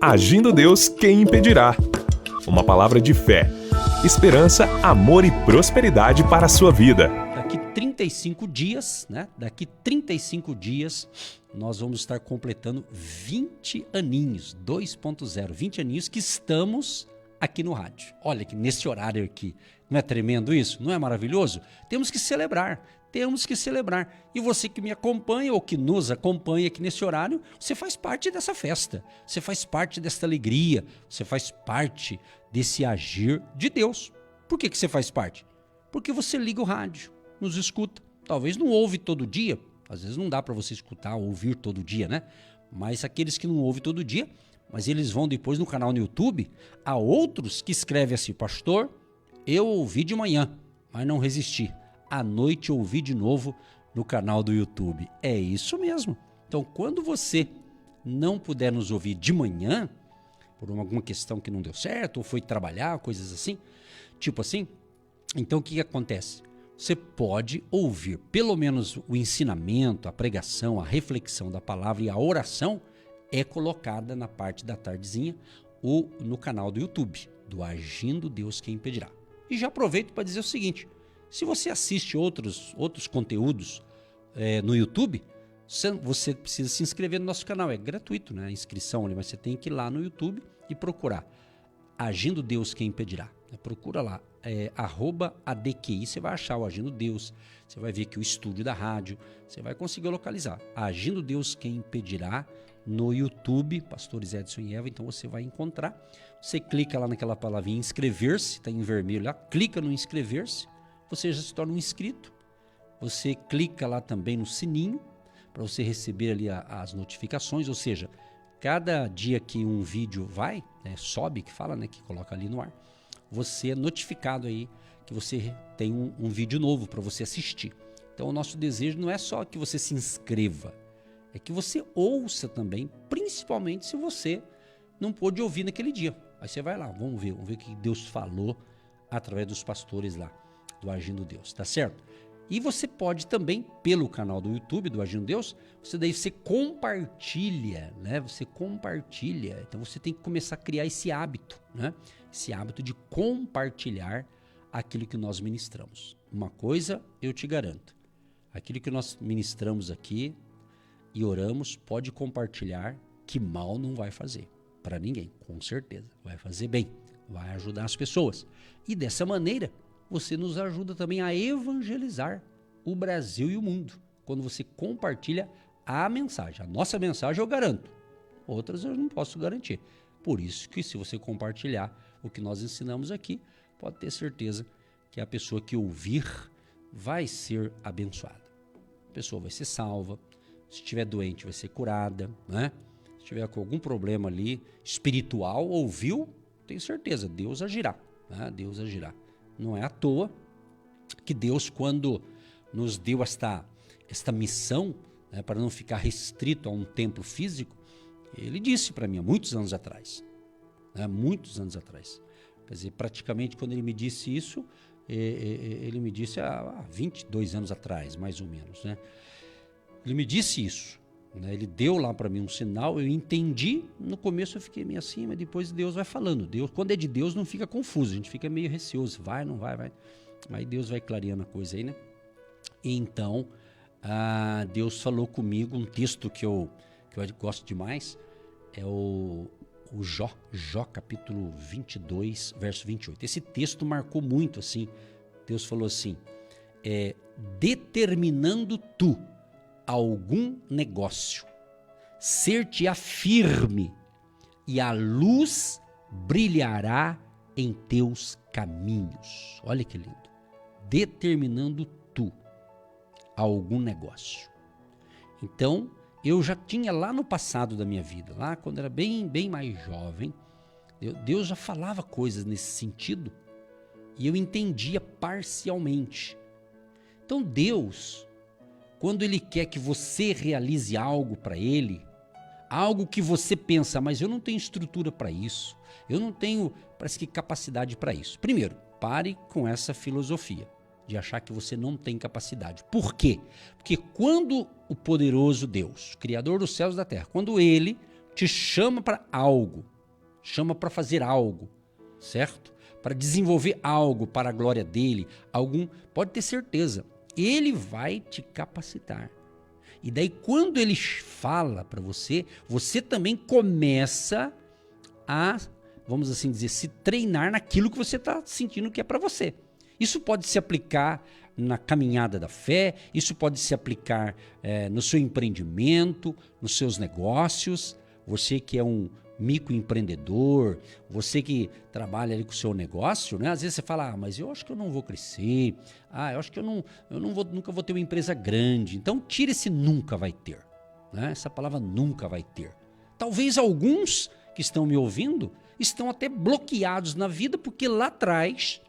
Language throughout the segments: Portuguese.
Agindo Deus, quem impedirá? Uma palavra de fé, esperança, amor e prosperidade para a sua vida. Daqui 35 dias, Daqui 35 dias, nós vamos estar completando 20 aninhos, 2.0, 20 aninhos que estamos aqui no rádio. Olha que nesse horário aqui, não é tremendo isso? Não é maravilhoso? Temos que celebrar. E você que me acompanha ou que nos acompanha aqui nesse horário, você faz parte dessa festa, você faz parte dessa alegria, você faz parte desse agir de Deus. Por que você faz parte? Porque você liga o rádio, nos escuta. Talvez não ouve todo dia, às vezes não dá para você escutar, ouvir todo dia, né? Mas aqueles que não ouvem todo dia, mas eles vão depois no canal no YouTube, há outros que escrevem assim: pastor, eu ouvi de manhã, mas não resisti. À noite eu ouvi de novo no canal do YouTube. É isso mesmo. Então, quando você não puder nos ouvir de manhã, por alguma questão que não deu certo, ou foi trabalhar, coisas assim, tipo assim, então o que acontece? Você pode ouvir pelo menos o ensinamento, a pregação, a reflexão da palavra e a oração é colocada na parte da tardezinha ou no canal do YouTube, do Agindo Deus Quem Impedirá. E já aproveito para dizer o seguinte: se você assiste outros conteúdos no YouTube, você precisa se inscrever no nosso canal. É gratuito, né? A inscrição ali, mas você tem que ir lá no YouTube e procurar Agindo Deus Quem Impedirá. Procura lá, @ADQI, você vai achar o Agindo Deus, você vai ver aqui o estúdio da rádio, você vai conseguir localizar. Agindo Deus Quem Impedirá no YouTube, Pastores Edson e Eva, então você vai encontrar. Você clica lá naquela palavrinha inscrever-se, está em vermelho lá, clica no inscrever-se, você já se torna um inscrito. Você clica lá também no sininho para você receber ali as notificações, ou seja, cada dia que um vídeo sobe, que fala, que coloca ali no ar, você é notificado aí que você tem um vídeo novo para você assistir. Então o nosso desejo não é só que você se inscreva, é que você ouça também, principalmente se você não pôde ouvir naquele dia. Aí você vai lá, vamos ver o que Deus falou através dos pastores lá do Agindo Deus, tá certo? E você pode também, pelo canal do YouTube do Agindo Deus, você compartilha, Você compartilha. Então você tem que começar a criar esse hábito, Esse hábito de compartilhar aquilo que nós ministramos. Uma coisa eu te garanto: aquilo que nós ministramos aqui e oramos, pode compartilhar, que mal não vai fazer para ninguém, com certeza. Vai fazer bem, vai ajudar as pessoas. E dessa maneira, você nos ajuda também a evangelizar o Brasil e o mundo, quando você compartilha a mensagem. A nossa mensagem eu garanto, outras eu não posso garantir. Por isso que, se você compartilhar o que nós ensinamos aqui, pode ter certeza que a pessoa que ouvir vai ser abençoada. A pessoa vai ser salva, se estiver doente vai ser curada, Se estiver com algum problema ali espiritual, ouviu, tenho certeza, Deus agirá, Deus agirá. Não é à toa que Deus, quando nos deu esta missão, para não ficar restrito a um templo físico, Ele disse para mim há muitos anos atrás, quer dizer, praticamente quando Ele me disse isso, Ele me disse há 22 anos atrás, mais ou menos, Ele me disse isso, Ele deu lá para mim um sinal, eu entendi, no começo eu fiquei meio assim, mas depois Deus vai falando. Deus, quando é de Deus, não fica confuso, a gente fica meio receoso, vai, não vai. Aí Deus vai clareando a coisa aí, E então, Deus falou comigo, um texto que eu gosto demais, é o Jó capítulo 22, verso 28. Esse texto marcou muito, assim, Deus falou assim: determinando tu algum negócio, ser-te-á firme, e a luz brilhará em teus caminhos. Olha que lindo. Determinando tu algum negócio. Então, eu já tinha lá no passado da minha vida, lá quando era bem mais jovem, Deus já falava coisas nesse sentido e eu entendia parcialmente. Então Deus, quando Ele quer que você realize algo para Ele, algo que você pensa, mas eu não tenho estrutura para isso, eu não tenho, parece que, capacidade para isso. Primeiro, pare com essa filosofia de achar que você não tem capacidade. Por quê? Porque quando o poderoso Deus, Criador dos céus e da terra, quando Ele te chama para algo, chama para fazer algo, certo? Para desenvolver algo para a glória dele, pode ter certeza, ele vai te capacitar. E daí quando ele fala para você, você também começa a, vamos assim dizer, se treinar naquilo que você está sentindo que é para você. Isso pode se aplicar na caminhada da fé, isso pode se aplicar no seu empreendimento, nos seus negócios. Você que é um microempreendedor, você que trabalha ali com o seu negócio, né? Às vezes você fala, mas eu acho que eu não vou crescer, eu acho que eu nunca vou ter uma empresa grande. Então tira esse nunca vai ter, né? Essa palavra nunca vai ter. Talvez alguns que estão me ouvindo estão até bloqueados na vida porque lá atrás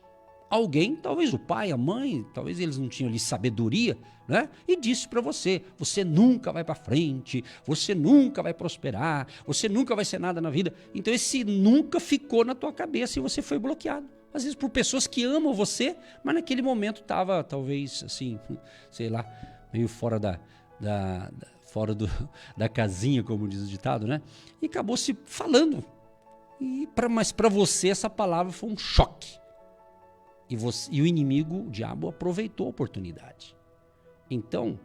alguém, talvez o pai, a mãe, talvez eles não tinham ali sabedoria, né? E disse para você, você nunca vai para frente, você nunca vai prosperar, você nunca vai ser nada na vida. Então esse nunca ficou na tua cabeça e você foi bloqueado. Às vezes por pessoas que amam você, mas naquele momento estava talvez assim, sei lá, meio fora da casinha, como diz o ditado, né? E acabou se falando. Mas para você essa palavra foi um choque. E o inimigo, o diabo, aproveitou a oportunidade. Então,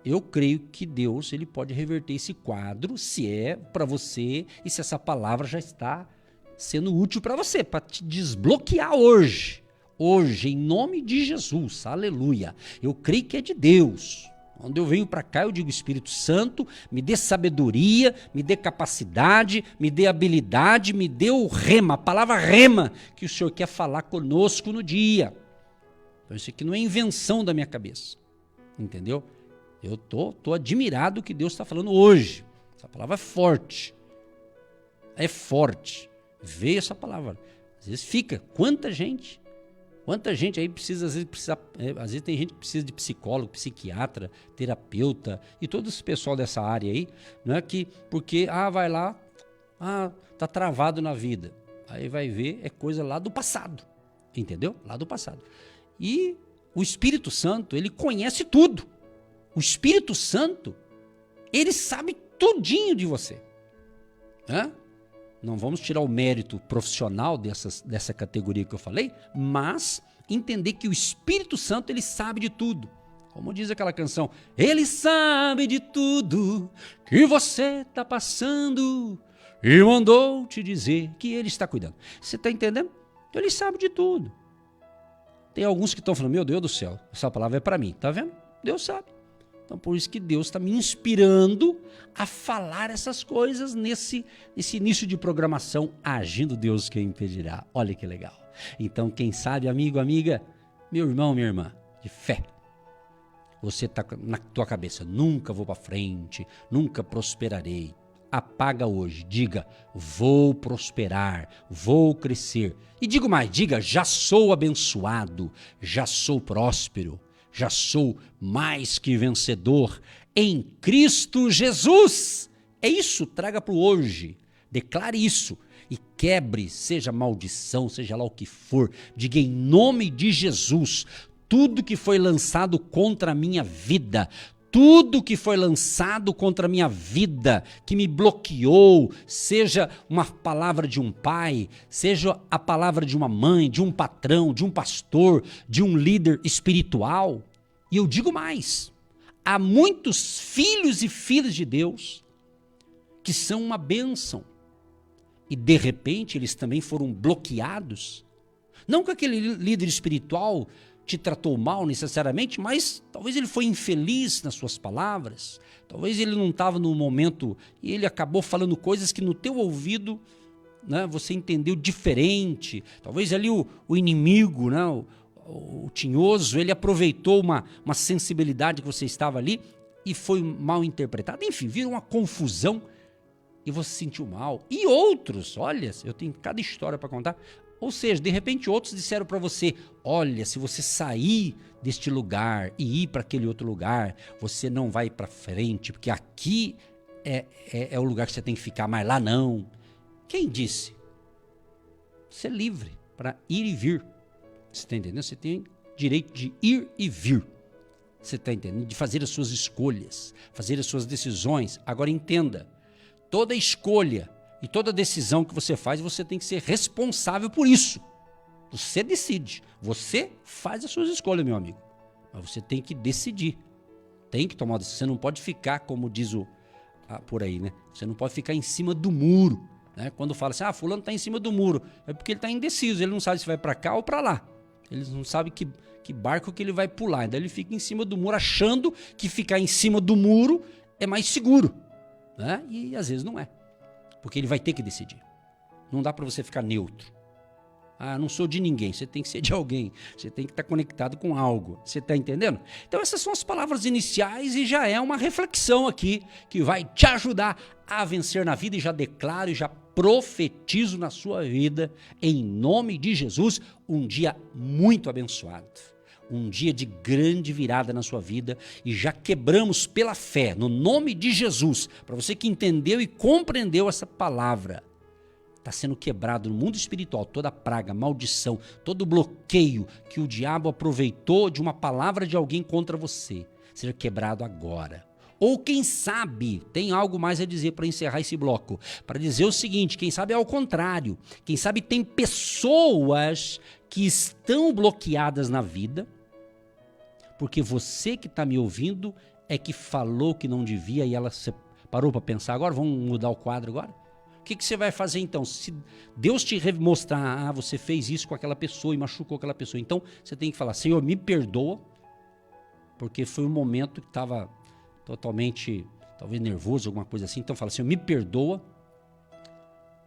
eu creio que Deus ele pode reverter esse quadro, se é para você e se essa palavra já está sendo útil para você, para te desbloquear hoje. Hoje, em nome de Jesus, aleluia. Eu creio que é de Deus. Quando eu venho para cá, eu digo, Espírito Santo, me dê sabedoria, me dê capacidade, me dê habilidade, me dê o rema, a palavra rema, que o Senhor quer falar conosco no dia. Então isso aqui não é invenção da minha cabeça, entendeu? Eu tô admirado que Deus está falando hoje. Essa palavra é forte. É forte. Veio essa palavra. Às vezes fica. Quanta gente aí precisa, às vezes tem gente que precisa de psicólogo, psiquiatra, terapeuta e todo esse pessoal dessa área aí, né, porque vai lá, tá travado na vida. Aí vai ver, é coisa lá do passado, entendeu? Lá do passado. E o Espírito Santo, ele conhece tudo. O Espírito Santo, ele sabe tudinho de você, né? Não vamos tirar o mérito profissional dessa categoria que eu falei, mas entender que o Espírito Santo, ele sabe de tudo. Como diz aquela canção, ele sabe de tudo que você está passando e mandou te dizer que ele está cuidando. Você está entendendo? Ele sabe de tudo. Tem alguns que estão falando, meu Deus do céu, essa palavra é para mim, tá vendo? Deus sabe. Então, por isso que Deus está me inspirando a falar essas coisas nesse início de programação, agindo Deus quem impedirá. Olha que legal. Então, quem sabe, amigo, amiga, meu irmão, minha irmã, de fé, você está na tua cabeça, nunca vou para frente, nunca prosperarei. Apaga hoje, diga, vou prosperar, vou crescer. E digo mais, diga, já sou abençoado, já sou próspero. Já sou mais que vencedor em Cristo Jesus. É isso, traga para o hoje. Declare isso e quebre, seja maldição, seja lá o que for. Diga em nome de Jesus, tudo que foi lançado contra a minha vida, tudo que foi lançado contra a minha vida, que me bloqueou, seja uma palavra de um pai, seja a palavra de uma mãe, de um patrão, de um pastor, de um líder espiritual. E eu digo mais, há muitos filhos e filhas de Deus que são uma bênção. E de repente eles também foram bloqueados. Não que aquele líder espiritual te tratou mal necessariamente, mas talvez ele foi infeliz nas suas palavras, talvez ele não estava no momento e ele acabou falando coisas que no teu ouvido, né, você entendeu diferente, talvez ali o inimigo, né, o tinhoso, ele aproveitou uma sensibilidade que você estava ali e foi mal interpretado, enfim, virou uma confusão e você se sentiu mal. E outros, olha, eu tenho cada história para contar. Ou seja, de repente outros disseram para você, olha, se você sair deste lugar e ir para aquele outro lugar, você não vai para frente, porque aqui é o lugar que você tem que ficar, mas lá não. Quem disse? Você é livre para ir e vir. Você está entendendo? Você tem direito de ir e vir. Você está entendendo? De fazer as suas escolhas, fazer as suas decisões. Agora entenda, toda escolha E toda decisão que você faz, você tem que ser responsável por isso. Você decide. Você faz as suas escolhas, meu amigo. Mas você tem que decidir. Tem que tomar uma decisão. Você não pode ficar, como diz por aí, né? Você não pode ficar em cima do muro. Né? Quando fala assim, fulano está em cima do muro. É porque ele está indeciso. Ele não sabe se vai para cá ou para lá. Ele não sabe que barco que ele vai pular. Então ele fica em cima do muro, achando que ficar em cima do muro é mais seguro. Né? E às vezes não é. Porque ele vai ter que decidir. Não dá para você ficar neutro. Não sou de ninguém. Você tem que ser de alguém. Você tem que estar conectado com algo. Você está entendendo? Então essas são as palavras iniciais e já é uma reflexão aqui que vai te ajudar a vencer na vida. E já declaro e já profetizo na sua vida, em nome de Jesus, um dia muito abençoado. Um dia de grande virada na sua vida e já quebramos pela fé, no nome de Jesus, para você que entendeu e compreendeu essa palavra, está sendo quebrado no mundo espiritual, toda praga, maldição, todo bloqueio que o diabo aproveitou de uma palavra de alguém contra você, seja quebrado agora. Ou quem sabe, tem algo mais a dizer para encerrar esse bloco, para dizer o seguinte, quem sabe é ao contrário, quem sabe tem pessoas que estão bloqueadas na vida, porque você que está me ouvindo é que falou que não devia e ela parou para pensar, agora vamos mudar o quadro agora? O que você vai fazer então? Se Deus te mostrar, você fez isso com aquela pessoa e machucou aquela pessoa, então você tem que falar, Senhor, me perdoa, porque foi um momento que estava totalmente, talvez nervoso, alguma coisa assim, então fala, Senhor, me perdoa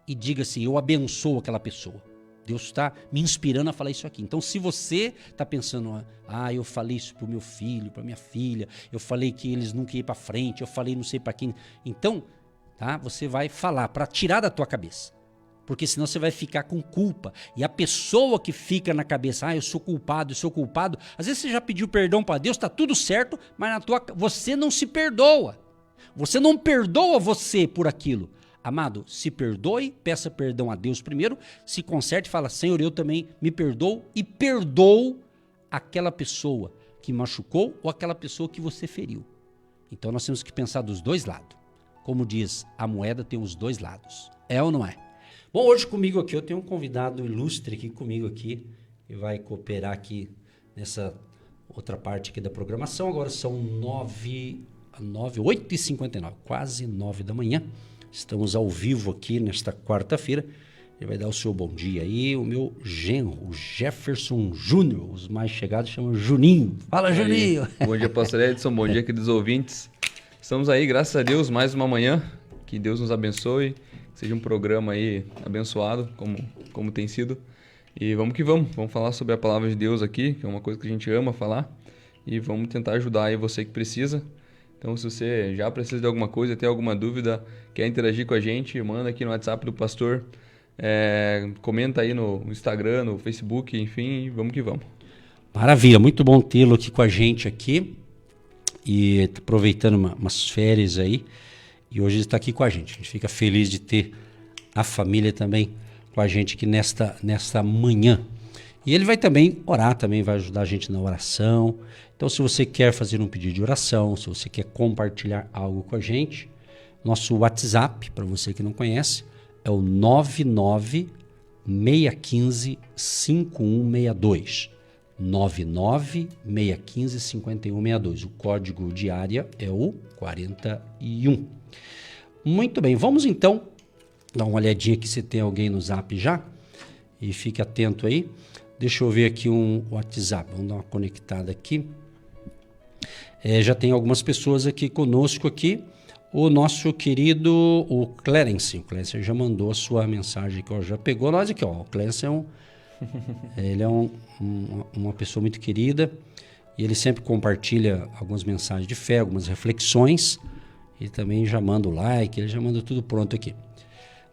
e diga assim, eu abençoo aquela pessoa. Deus está me inspirando a falar isso aqui. Então, se você está pensando, eu falei isso para o meu filho, para minha filha, eu falei que eles nunca iam para frente, eu falei não sei para quem. Então, você vai falar para tirar da tua cabeça. Porque senão você vai ficar com culpa. E a pessoa que fica na cabeça, eu sou culpado, às vezes você já pediu perdão para Deus, está tudo certo, mas você não se perdoa. Você não perdoa você por aquilo. Amado, se perdoe, peça perdão a Deus primeiro, se conserte e fala, Senhor, eu também me perdoo e perdoo aquela pessoa que machucou ou aquela pessoa que você feriu. Então nós temos que pensar dos dois lados. Como diz, a moeda tem os dois lados. É ou não é? Bom, hoje comigo aqui, eu tenho um convidado ilustre aqui comigo aqui, que vai cooperar aqui nessa outra parte aqui da programação. Agora são 8h59, quase 9 da manhã. Estamos ao vivo aqui nesta quarta-feira. Ele vai dar o seu bom dia aí. O meu genro, o Jefferson Júnior, os mais chegados chamam Juninho. Fala, Juninho! Bom dia, pastor Edson. Bom dia, queridos ouvintes. Estamos aí, graças a Deus, mais uma manhã. Que Deus nos abençoe. Que seja um programa aí abençoado, como tem sido. E vamos que vamos. Vamos falar sobre a palavra de Deus aqui, que é uma coisa que a gente ama falar. E vamos tentar ajudar aí você que precisa. Então, se você já precisa de alguma coisa, tem alguma dúvida, quer interagir com a gente, manda aqui no WhatsApp do pastor, comenta aí no Instagram, no Facebook, enfim, vamos que vamos. Maravilha, muito bom tê-lo aqui com a gente aqui, e aproveitando umas férias aí, e hoje ele está aqui com a gente fica feliz de ter a família também com a gente aqui nesta manhã. E ele vai também orar, também vai ajudar a gente na oração. Então, se você quer fazer um pedido de oração, se você quer compartilhar algo com a gente, nosso WhatsApp, para você que não conhece, é o 996155162. 996155162. O código de área é o 41. Muito bem, vamos então dar uma olhadinha aqui se tem alguém no Zap já. E fique atento aí. Deixa eu ver aqui um WhatsApp. Vamos dar uma conectada aqui. Já tem algumas pessoas aqui conosco aqui. O nosso querido, o Clarence. O Clarence já mandou a sua mensagem aqui. Já pegou nós aqui. O Clarence ele é uma pessoa muito querida. E ele sempre compartilha algumas mensagens de fé, algumas reflexões. E também já manda o like. Ele já manda tudo pronto aqui.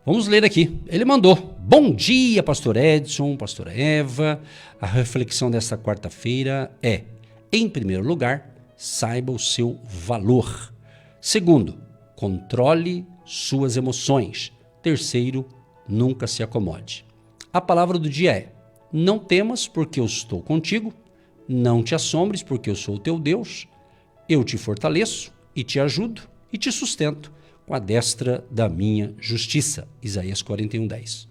Vamos ler aqui. Ele mandou. Bom dia, pastor Edson, pastora Eva. A reflexão desta quarta-feira é, em primeiro lugar, saiba o seu valor. Segundo, controle suas emoções. Terceiro, nunca se acomode. A palavra do dia é, não temas porque eu estou contigo, não te assombres porque eu sou o teu Deus, eu te fortaleço e te ajudo e te sustento com a destra da minha justiça. Isaías 41:10.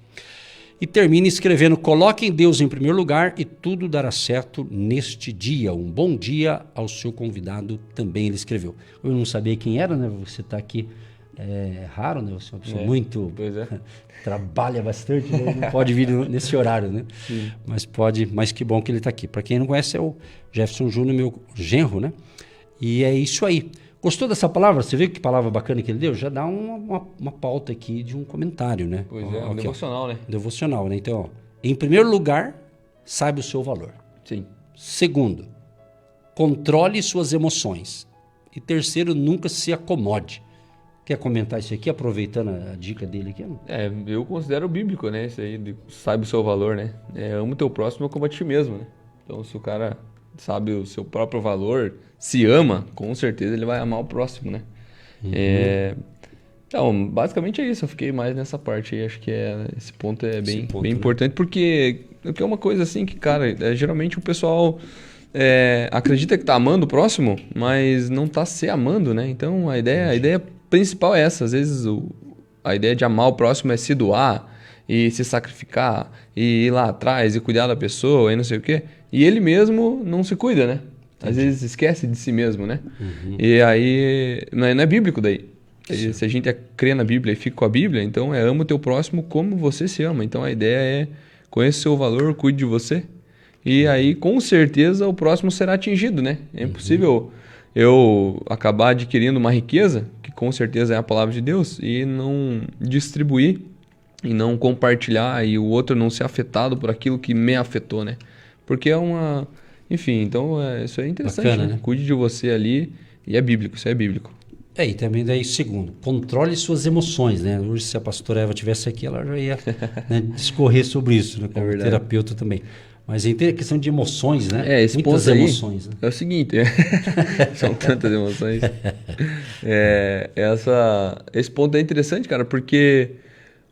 E termina escrevendo: coloquem Deus em primeiro lugar e tudo dará certo neste dia. Um bom dia ao seu convidado também, ele escreveu. Eu não sabia quem era, né? Você está aqui, é raro, né? Você é uma pessoa muito... Pois é. Trabalha bastante, né? Não pode vir nesse horário, né? Sim. Mas pode, mas que bom que ele está aqui. Para quem não conhece, é o Jefferson Júnior, meu genro, né? E é isso aí. Gostou dessa palavra? Você viu que palavra bacana que ele deu? Já dá uma pauta aqui de um comentário, né? Pois é, um devocional, né? Devocional, né? Então, ó, em primeiro lugar, saiba o seu valor. Sim. Segundo, controle suas emoções. E terceiro, nunca se acomode. Quer comentar isso aqui, aproveitando a dica dele aqui? Eu considero bíblico, né? Isso aí, sabe o seu valor, né? Ama o teu próximo como a ti mesmo, né? Então, se o cara sabe o seu próprio valor, se ama, com certeza ele vai amar o próximo, né? Uhum. Então, basicamente é isso. Eu fiquei mais nessa parte aí. Acho que esse ponto é bem importante, porque é uma coisa assim que, cara, geralmente o pessoal acredita que tá amando o próximo, mas não tá se amando, né? Então, a ideia principal é essa. Às vezes a ideia de amar o próximo é se doar e se sacrificar e ir lá atrás e cuidar da pessoa e não sei o quê. E ele mesmo não se cuida, né? Às vezes esquece de si mesmo, né? Uhum. E aí não é bíblico daí. Se a gente crê na Bíblia e fica com a Bíblia, então ama o teu próximo como você se ama. Então a ideia é conheça o seu valor, cuide de você. E aí com certeza o próximo será atingido, né? É impossível eu acabar adquirindo uma riqueza, que com certeza é a palavra de Deus, e não distribuir e não compartilhar e o outro não ser afetado por aquilo que me afetou, né? Porque enfim, então isso é interessante, bacana, né? Cuide de você ali e é bíblico, isso é bíblico. E também daí, segundo, controle suas emoções, né? Hoje, se a pastora Eva estivesse aqui, ela já ia discorrer sobre isso, né? Como terapeuta também. Mas é questão de emoções, né? Esse muitas ponto emoções, né? É o seguinte, são tantas emoções. Esse ponto é interessante, cara, porque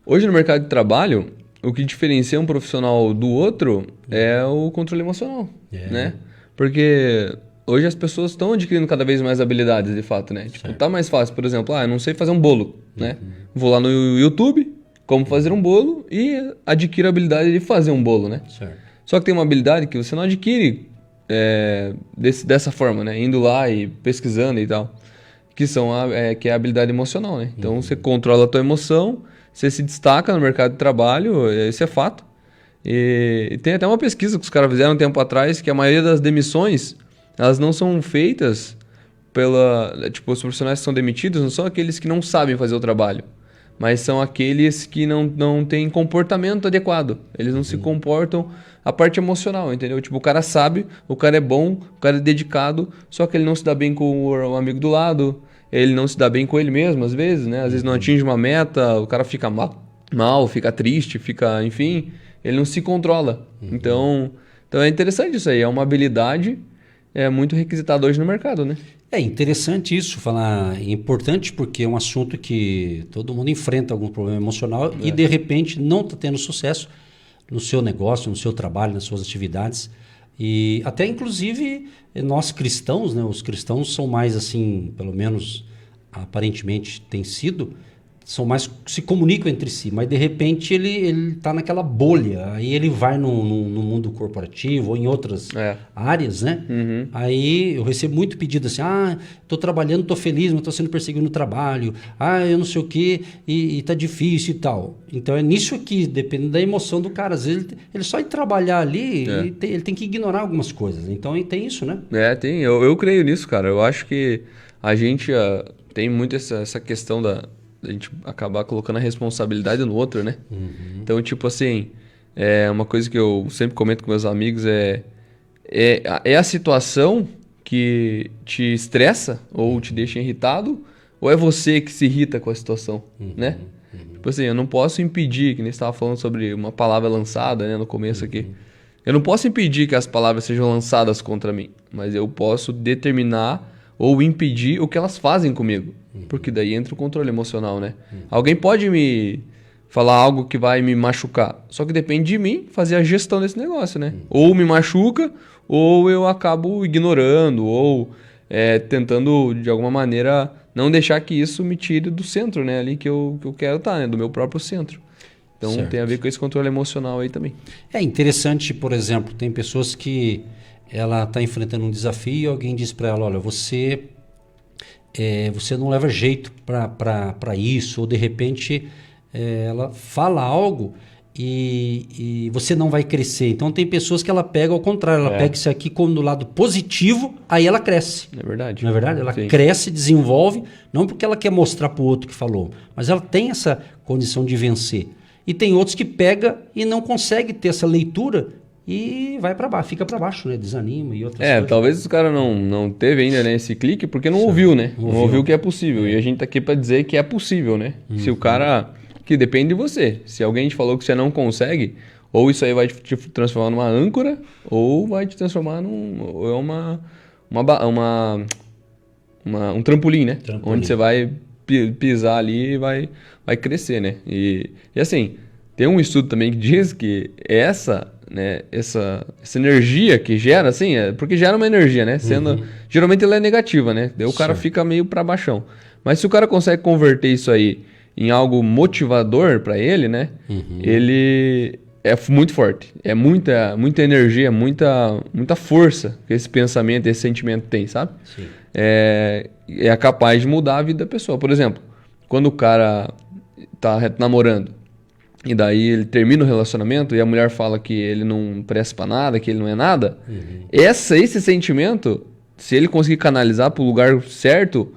hoje no mercado de trabalho, o que diferencia um profissional do outro é o controle emocional, né? Porque hoje as pessoas estão adquirindo cada vez mais habilidades, de fato, né? Tipo, tá mais fácil, por exemplo, eu não sei fazer um bolo, né? Vou lá no YouTube, como fazer um bolo e adquiro a habilidade de fazer um bolo, né? Certo. Só que tem uma habilidade que você não adquire dessa forma, né? Indo lá e pesquisando e tal. Que é a habilidade emocional, né? Então você controla a tua emoção, você se destaca no mercado de trabalho, isso é fato. E tem até uma pesquisa que os caras fizeram um tempo atrás, que a maioria das demissões, elas não são feitas os profissionais que são demitidos não são aqueles que não sabem fazer o trabalho, mas são aqueles que não têm comportamento adequado. Eles não se comportam a parte emocional, entendeu? Tipo, o cara sabe, o cara é bom, o cara é dedicado, só que ele não se dá bem com o amigo do lado, ele não se dá bem com ele mesmo, às vezes, né? Às vezes não atinge uma meta, o cara fica mal, fica triste, enfim, ele não se controla. Então é interessante isso aí, é uma habilidade muito requisitada hoje no mercado, né? É interessante isso, falar, é importante porque é um assunto que todo mundo enfrenta algum problema emocional e de repente não está tendo sucesso no seu negócio, no seu trabalho, nas suas atividades. E até inclusive nós cristãos, né? Os cristãos são mais assim, pelo menos aparentemente tem sido, são mais, se comunicam entre si, mas de repente ele está naquela bolha, aí ele vai no mundo corporativo ou em outras áreas, né? Uhum. Aí eu recebo muito pedido assim, estou trabalhando, estou feliz, mas estou sendo perseguido no trabalho, eu não sei o quê, e tá difícil e tal. Então é nisso aqui, dependendo da emoção do cara, às vezes ele só ir trabalhar ali, ele tem que ignorar algumas coisas, então tem isso, né? Tem, eu creio nisso, cara, eu acho que a gente tem muito essa questão da gente acabar colocando a responsabilidade no outro, né? Uhum. Então, tipo assim, uma coisa que eu sempre comento com meus amigos é a situação que te estressa ou te deixa irritado, ou é você que se irrita com a situação, né? Tipo assim, eu não posso impedir, que nem você estava falando sobre uma palavra lançada, né, no começo aqui. Eu não posso impedir que as palavras sejam lançadas contra mim, mas eu posso determinar ou impedir o que elas fazem comigo. Porque daí entra o controle emocional, né? Alguém pode me falar algo que vai me machucar, só que depende de mim fazer a gestão desse negócio, né? Ou me machuca, ou eu acabo ignorando, ou tentando de alguma maneira não deixar que isso me tire do centro, né? Ali que eu quero estar, né? Do meu próprio centro. Então Certo. tem a ver com esse controle emocional aí também. É interessante, por exemplo, tem pessoas que ela está enfrentando um desafio e alguém diz para ela, olha, você não leva jeito para isso, ou de repente ela fala algo e você não vai crescer. Então tem pessoas que ela pega ao contrário, ela pega isso aqui como do lado positivo, aí ela cresce. É verdade. Não é verdade? Ela Sim. cresce, desenvolve, não porque ela quer mostrar para o outro que falou, mas ela tem essa condição de vencer. E tem outros que pega e não consegue ter essa leitura e vai para baixo, fica para baixo, né? Desanima e outras coisas. Talvez o cara não teve ainda, né, esse clique porque não ouviu, né? Não ouviu que é possível. E a gente tá aqui para dizer que é possível, né? Se o cara... Que depende de você. Se alguém te falou que você não consegue, ou isso aí vai te transformar numa âncora, ou vai te transformar um trampolim, né? Onde você vai pisar ali e vai crescer, né? E assim, tem um estudo também que diz que essa energia que gera, assim, porque gera uma energia, né? Geralmente ela é negativa, né? Daí o cara fica meio para baixão. Mas se o cara consegue converter isso aí em algo motivador para ele, né? Ele é muito forte. É muita energia, muita força que esse pensamento, esse sentimento tem, sabe? Sim. É capaz de mudar a vida da pessoa. Por exemplo, quando o cara tá namorando e daí ele termina o relacionamento e a mulher fala que ele não presta pra nada, que ele não é nada, esse sentimento, se ele conseguir canalizar pro lugar certo,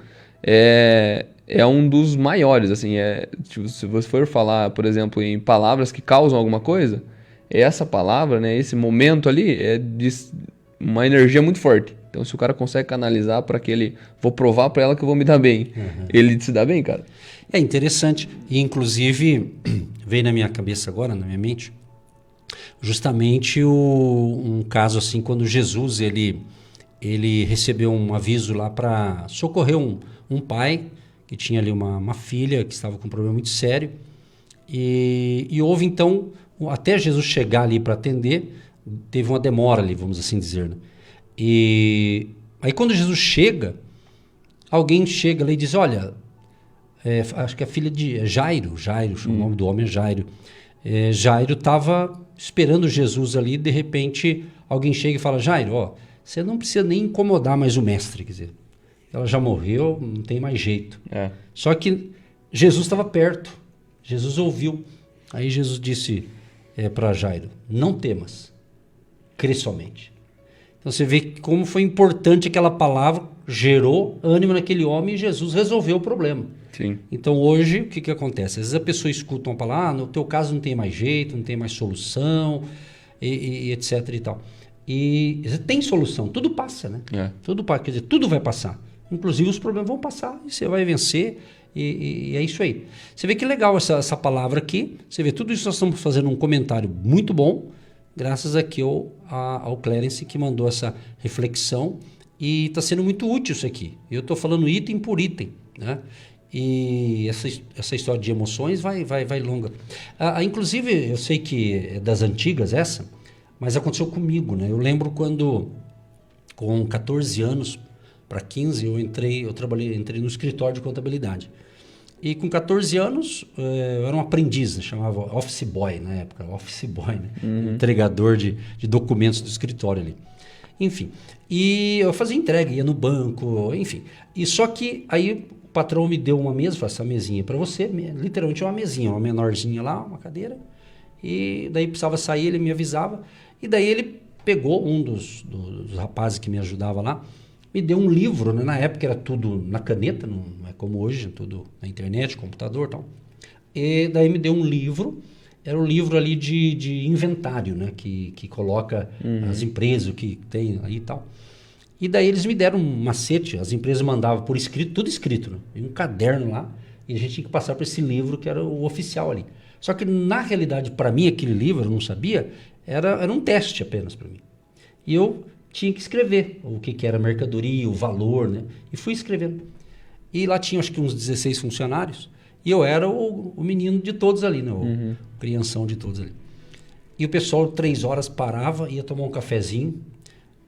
é um dos maiores, assim, tipo, se você for falar, por exemplo, em palavras que causam alguma coisa, essa palavra, né, esse momento ali é de uma energia muito forte. Então, se o cara consegue canalizar para vou provar para ela que eu vou me dar bem, ele se dá bem, cara. É interessante, e inclusive veio na minha cabeça agora, na minha mente, justamente um caso assim, quando Jesus, ele recebeu um aviso lá para socorrer um pai que tinha ali uma filha que estava com um problema muito sério. E houve, então, até Jesus chegar ali para atender, teve uma demora ali, vamos assim dizer. Né? E aí quando Jesus chega, alguém chega ali e diz, olha, acho que a filha de Jairo, o nome do homem é Jairo. Jairo estava esperando Jesus ali, de repente alguém chega e fala, Jairo, ó, você não precisa nem incomodar mais o mestre, quer dizer, ela já morreu, não tem mais jeito. Só que Jesus estava perto, Jesus ouviu. Aí Jesus disse para Jairo, não temas, crê somente. Então você vê como foi importante aquela palavra, gerou ânimo naquele homem e Jesus resolveu o problema. Sim. Então hoje, o que acontece? Às vezes a pessoa escuta uma palavra, no teu caso não tem mais jeito, não tem mais solução, e etc e tal. E tem solução, tudo passa, né? Tudo passa, quer dizer, tudo vai passar. Inclusive os problemas vão passar e você vai vencer e é isso aí. Você vê que legal essa palavra aqui. Você vê, tudo isso nós estamos fazendo um comentário muito bom, graças aqui ao Clarence que mandou essa reflexão e está sendo muito útil isso aqui. Eu estou falando item por item, né? E essa história de emoções vai longa. Inclusive, eu sei que é das antigas essa, mas aconteceu comigo, né? Eu lembro quando, com 14 anos, para 15, eu entrei no escritório de contabilidade. E com 14 anos, eu era um aprendiz, né? Chamava office boy na época, office boy, né? Entregador de documentos do escritório ali. Enfim, e eu fazia entrega, ia no banco, enfim. E só que aí o patrão me deu uma mesa, falou, essa mesinha para você, literalmente uma mesinha, uma menorzinha lá, uma cadeira. E daí precisava sair, ele me avisava. E daí ele pegou um dos rapazes que me ajudava lá, me deu um livro, né? Na época era tudo na caneta, não é como hoje, tudo na internet, computador e tal. E daí me deu um livro, era um livro ali de inventário, né? Que coloca as empresas, o que tem aí e tal. E daí eles me deram um macete, as empresas mandavam por escrito, tudo escrito, né? E um caderno lá, e a gente tinha que passar por esse livro que era o oficial ali. Só que na realidade, para mim, aquele livro, eu não sabia, era um teste apenas para mim. E eu tinha que escrever o que era mercadoria, o valor, né? E fui escrevendo. E lá tinha acho que uns 16 funcionários, e eu era o menino de todos ali, né? O crianção de todos ali. E o pessoal 3 horas parava, ia tomar um cafezinho,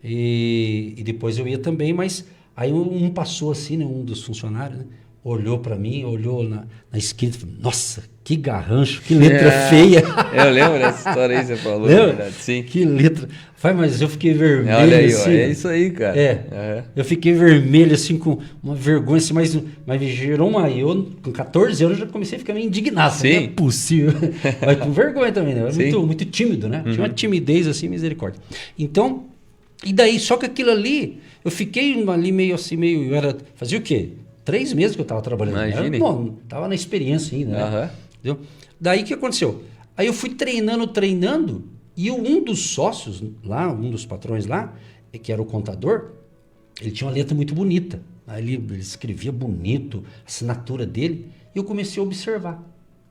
e depois eu ia também, mas Aí um passou assim, né, um dos funcionários, né, olhou para mim, olhou na escrita e falou, nossa, que garrancho, que letra feia. Eu lembro dessa história aí, você falou, Lembra? na verdade. Sim. Que letra. Mas eu fiquei vermelho, Olha aí, assim. ó, é isso aí, cara. Eu fiquei vermelho, assim, com uma vergonha, assim, mas me gerou uma... Eu, com 14 anos, já comecei a ficar meio indignado. Sim. Não é possível. Mas com vergonha também, né? Eu era Sim. muito tímido, né? Tinha uma timidez, assim, misericórdia. Então, e daí, só que aquilo ali, eu fiquei ali meio assim, meio... Fazia o quê? 3 meses que eu tava trabalhando. Imagine. Tava na experiência ainda, né? Aham. Entendeu? Daí o que aconteceu? Aí eu fui treinando, e um dos sócios lá, um dos patrões lá, que era o contador, ele tinha uma letra muito bonita. Aí ele escrevia bonito, a assinatura dele, e eu comecei a observar.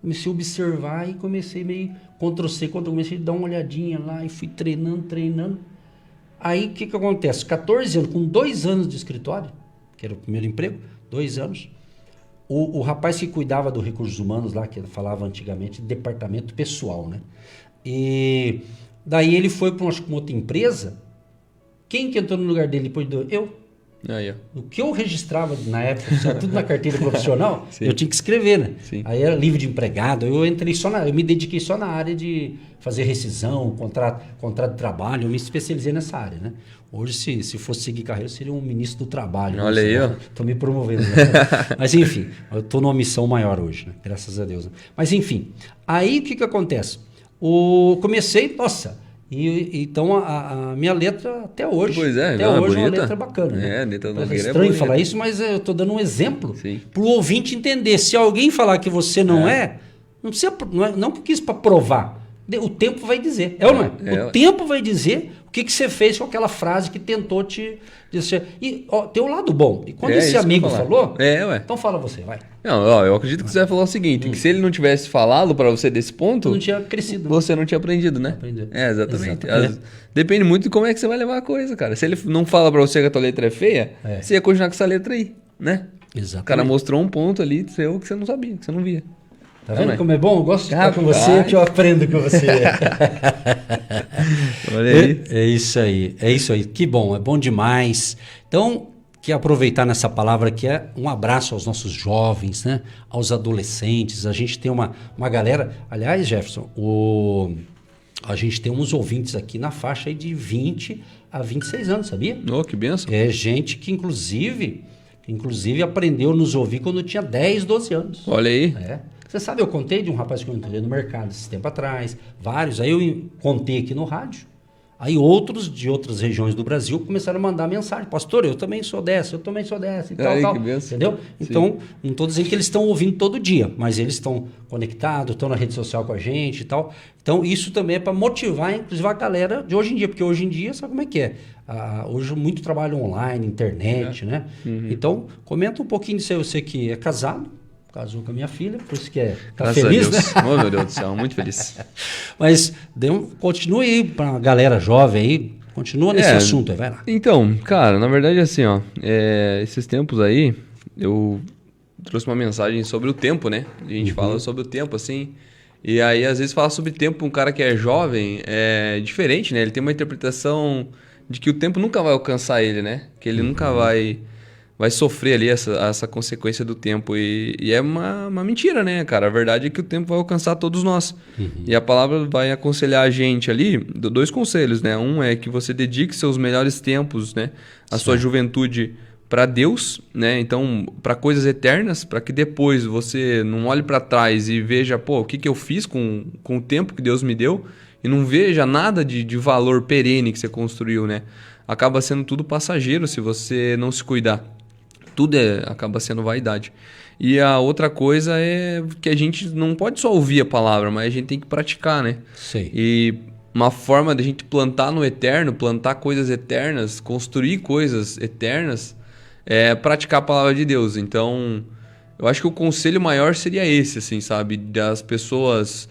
E comecei meio Ctrl+C, comecei a dar uma olhadinha lá e fui treinando. Aí o que acontece? 14 anos, com 2 anos de escritório, que era o primeiro emprego, 2 anos, o rapaz que cuidava dos recursos humanos lá, que ele falava antigamente, departamento pessoal, né? E daí ele foi para uma outra empresa. Quem que entrou no lugar dele depois eu? Aí, ó. O que eu registrava na época, tudo na carteira profissional, Sim. eu tinha que escrever, né? Sim. Aí era livre de empregado, eu me dediquei só na área de fazer rescisão, contrato de trabalho, eu me especializei nessa área, né? Hoje, se fosse seguir carreira, eu seria um ministro do trabalho. Olha aí, ó. Estou me promovendo. Né? Mas enfim, eu estou numa missão maior hoje, né? Graças a Deus. Né? Mas enfim, aí o que acontece? Comecei, nossa... então a minha letra até hoje, Pois é, até hoje bonita. é uma letra bacana, né? A letra da É Nogueira é estranho bonita. falar isso, mas eu estou dando um exemplo Sim. para o ouvinte entender. Se alguém falar que você não não precisa, não que quis para provar. O tempo vai dizer, ou não é? O tempo vai dizer o que você fez com aquela frase que tentou te dizer. E ó, tem um lado bom. E quando esse isso que eu amigo ia falar. falou, Ué. então fala você, vai. Não, ó, eu acredito que você vai falar o seguinte, que se ele não tivesse falado pra você desse ponto, Eu não tinha crescido. você não tinha aprendido, né? Aprendido. Exatamente. Exato. Depende muito de como é que você vai levar a coisa, cara. Se ele não fala pra você que a tua letra é feia, você ia continuar com essa letra aí, né? Exatamente. O cara mostrou um ponto ali seu que você não sabia, que você não via. Tá vendo Não, como é bom? Eu gosto de estar com Rapaz. você, que eu aprendo com você. Olha aí. É isso aí. Que bom, é bom demais. Então, que aproveitar nessa palavra que é um abraço aos nossos jovens, né? Aos adolescentes. A gente tem uma galera... Aliás, Jefferson, a gente tem uns ouvintes aqui na faixa aí de 20 a 26 anos, sabia? Oh, que benção. É gente que, inclusive aprendeu a nos ouvir quando tinha 10, 12 anos. Olha aí. Você sabe, eu contei de um rapaz que eu entrei no mercado esse tempo atrás, vários, aí eu contei aqui no rádio, aí outros de outras regiões do Brasil começaram a mandar mensagem, pastor, eu também sou dessa e Aí, tal, que benção. entendeu? Sim. Então, não estou dizendo que eles estão ouvindo todo dia, mas eles estão conectados, estão na rede social com a gente e tal, então isso também é para motivar, inclusive, a galera de hoje em dia, porque hoje em dia, sabe como é que é? Hoje muito trabalho online, internet, né? Uhum. Então, comenta um pouquinho disso aí, você que é casou com a minha filha, por isso que tá Graças feliz, a Deus. né? Oh, meu Deus do céu, muito feliz. Mas continue aí pra galera jovem aí, continua nesse assunto aí, vai lá. Então, cara, na verdade assim, ó, esses tempos aí, eu trouxe uma mensagem sobre o tempo, né? A gente fala sobre o tempo, assim, e aí às vezes falar sobre tempo pra um cara que é jovem é diferente, né? Ele tem uma interpretação de que o tempo nunca vai alcançar ele, né? Que ele nunca vai sofrer ali essa consequência do tempo. E é uma mentira, né, cara? A verdade é que o tempo vai alcançar todos nós. E a palavra vai aconselhar a gente ali, 2 conselhos, né? Um é que você dedique seus melhores tempos, né? A sua juventude para Deus, né? Então, para coisas eternas, para que depois você não olhe para trás e veja, pô, o que eu fiz com o tempo que Deus me deu e não veja nada de valor perene que você construiu, né? Acaba sendo tudo passageiro se você não se cuidar. Tudo acaba sendo vaidade. E a outra coisa é que a gente não pode só ouvir a palavra, mas a gente tem que praticar, né? Sei. E uma forma da gente plantar no eterno, plantar coisas eternas, construir coisas eternas, é praticar a palavra de Deus. Então, eu acho que o conselho maior seria esse, assim, sabe? Das pessoas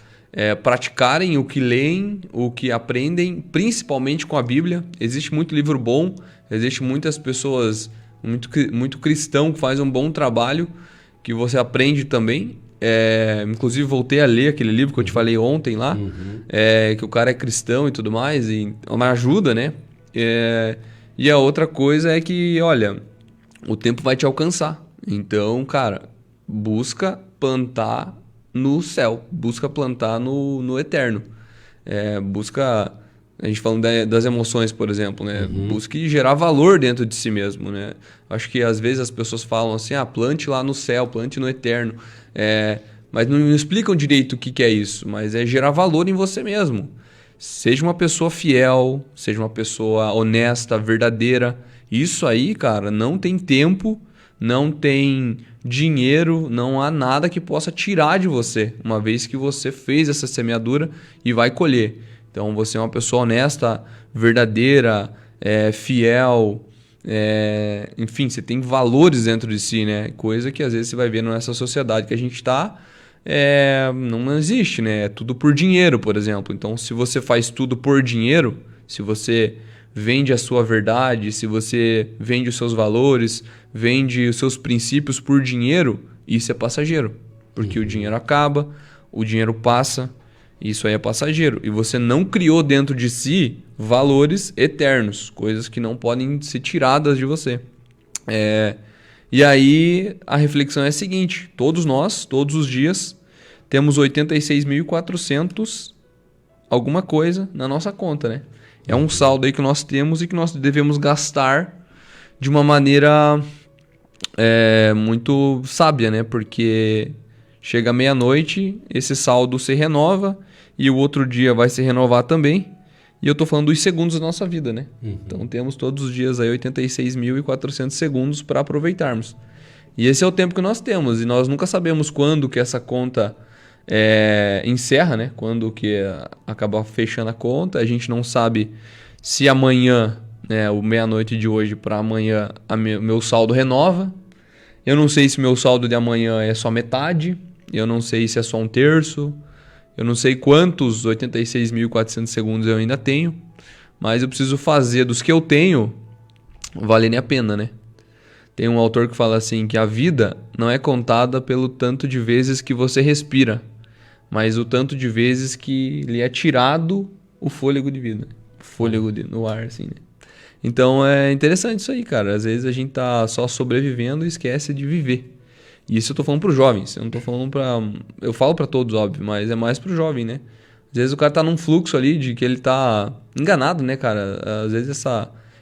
praticarem o que leem, o que aprendem, principalmente com a Bíblia. Existe muito livro bom, existe muitas pessoas... Muito cristão que faz um bom trabalho, que você aprende também. Inclusive, voltei a ler aquele livro que eu te falei ontem lá, que o cara é cristão e tudo mais, e uma ajuda, né? E a outra coisa é que, olha, o tempo vai te alcançar. Então, cara, busca plantar no céu, busca plantar no eterno. Busca, a gente falando das emoções, por exemplo, né? Busque gerar valor dentro de si mesmo, né? Acho que às vezes as pessoas falam assim, plante lá no céu, plante no eterno. Mas não explicam direito o que é isso, mas é gerar valor em você mesmo. Seja uma pessoa fiel, seja uma pessoa honesta, verdadeira. Isso aí, cara, não tem tempo, não tem dinheiro, não há nada que possa tirar de você, uma vez que você fez essa semeadura e vai colher. Então, você é uma pessoa honesta, verdadeira, fiel, enfim, você tem valores dentro de si, né? Coisa que às vezes você vai ver nessa sociedade que a gente está, não existe, né? É tudo por dinheiro, por exemplo. Então, se você faz tudo por dinheiro, se você vende a sua verdade, se você vende os seus valores, vende os seus princípios por dinheiro, isso é passageiro. Porque o dinheiro acaba, o dinheiro passa, isso aí é passageiro. E você não criou dentro de si valores eternos, coisas que não podem ser tiradas de você. E aí a reflexão é a seguinte: todos nós, todos os dias, temos 86.400 alguma coisa na nossa conta, né? É um saldo aí que nós temos e que nós devemos gastar de uma maneira muito sábia, né? Porque chega meia-noite, esse saldo se renova e o outro dia vai se renovar também. E eu tô falando dos segundos da nossa vida, né? Então temos todos os dias aí 86.400 segundos para aproveitarmos. E esse é o tempo que nós temos. E nós nunca sabemos quando que essa conta encerra, né? Quando que acaba fechando a conta. A gente não sabe se amanhã, né, o meia-noite de hoje para amanhã, meu saldo renova. Eu não sei se meu saldo de amanhã é só metade. Eu não sei se é só um terço. Eu não sei quantos 86.400 segundos eu ainda tenho. Mas eu preciso fazer dos que eu tenho valerem a pena, né? Tem um autor que fala assim, que a vida não é contada pelo tanto de vezes que você respira, mas o tanto de vezes que lhe é tirado o fôlego de vida. Fôlego no ar, assim, né? Então é interessante isso aí, cara. Às vezes a gente tá só sobrevivendo e esquece de viver. E isso eu tô falando pros jovens. Eu não tô falando pra... Eu falo pra todos, óbvio, mas é mais pro jovem, né? Às vezes o cara tá num fluxo ali de que ele tá enganado, né, cara? Às vezes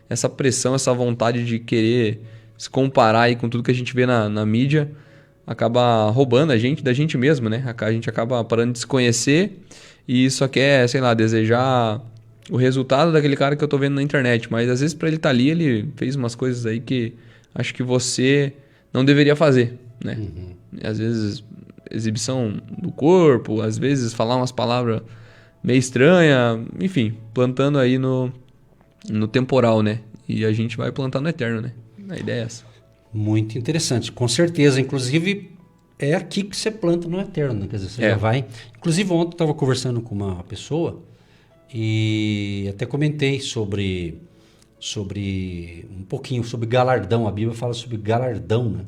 essa pressão, essa vontade de querer se comparar aí com tudo que a gente vê na mídia acaba roubando a gente da gente mesmo, né? A gente acaba parando de se conhecer e só quer, sei lá, desejar o resultado daquele cara que eu tô vendo na internet. Mas às vezes pra ele estar ali, ele fez umas coisas aí que acho que você não deveria fazer, né? Às vezes exibição do corpo, às vezes falar umas palavras meio estranhas, enfim, plantando aí no temporal, né? E a gente vai plantar no eterno, né? A ideia é essa. Muito interessante, com certeza. Inclusive, é aqui que você planta no eterno, né? Quer dizer, você já vai... Inclusive, ontem eu estava conversando com uma pessoa e até comentei sobre um pouquinho sobre galardão. A Bíblia fala sobre galardão, né?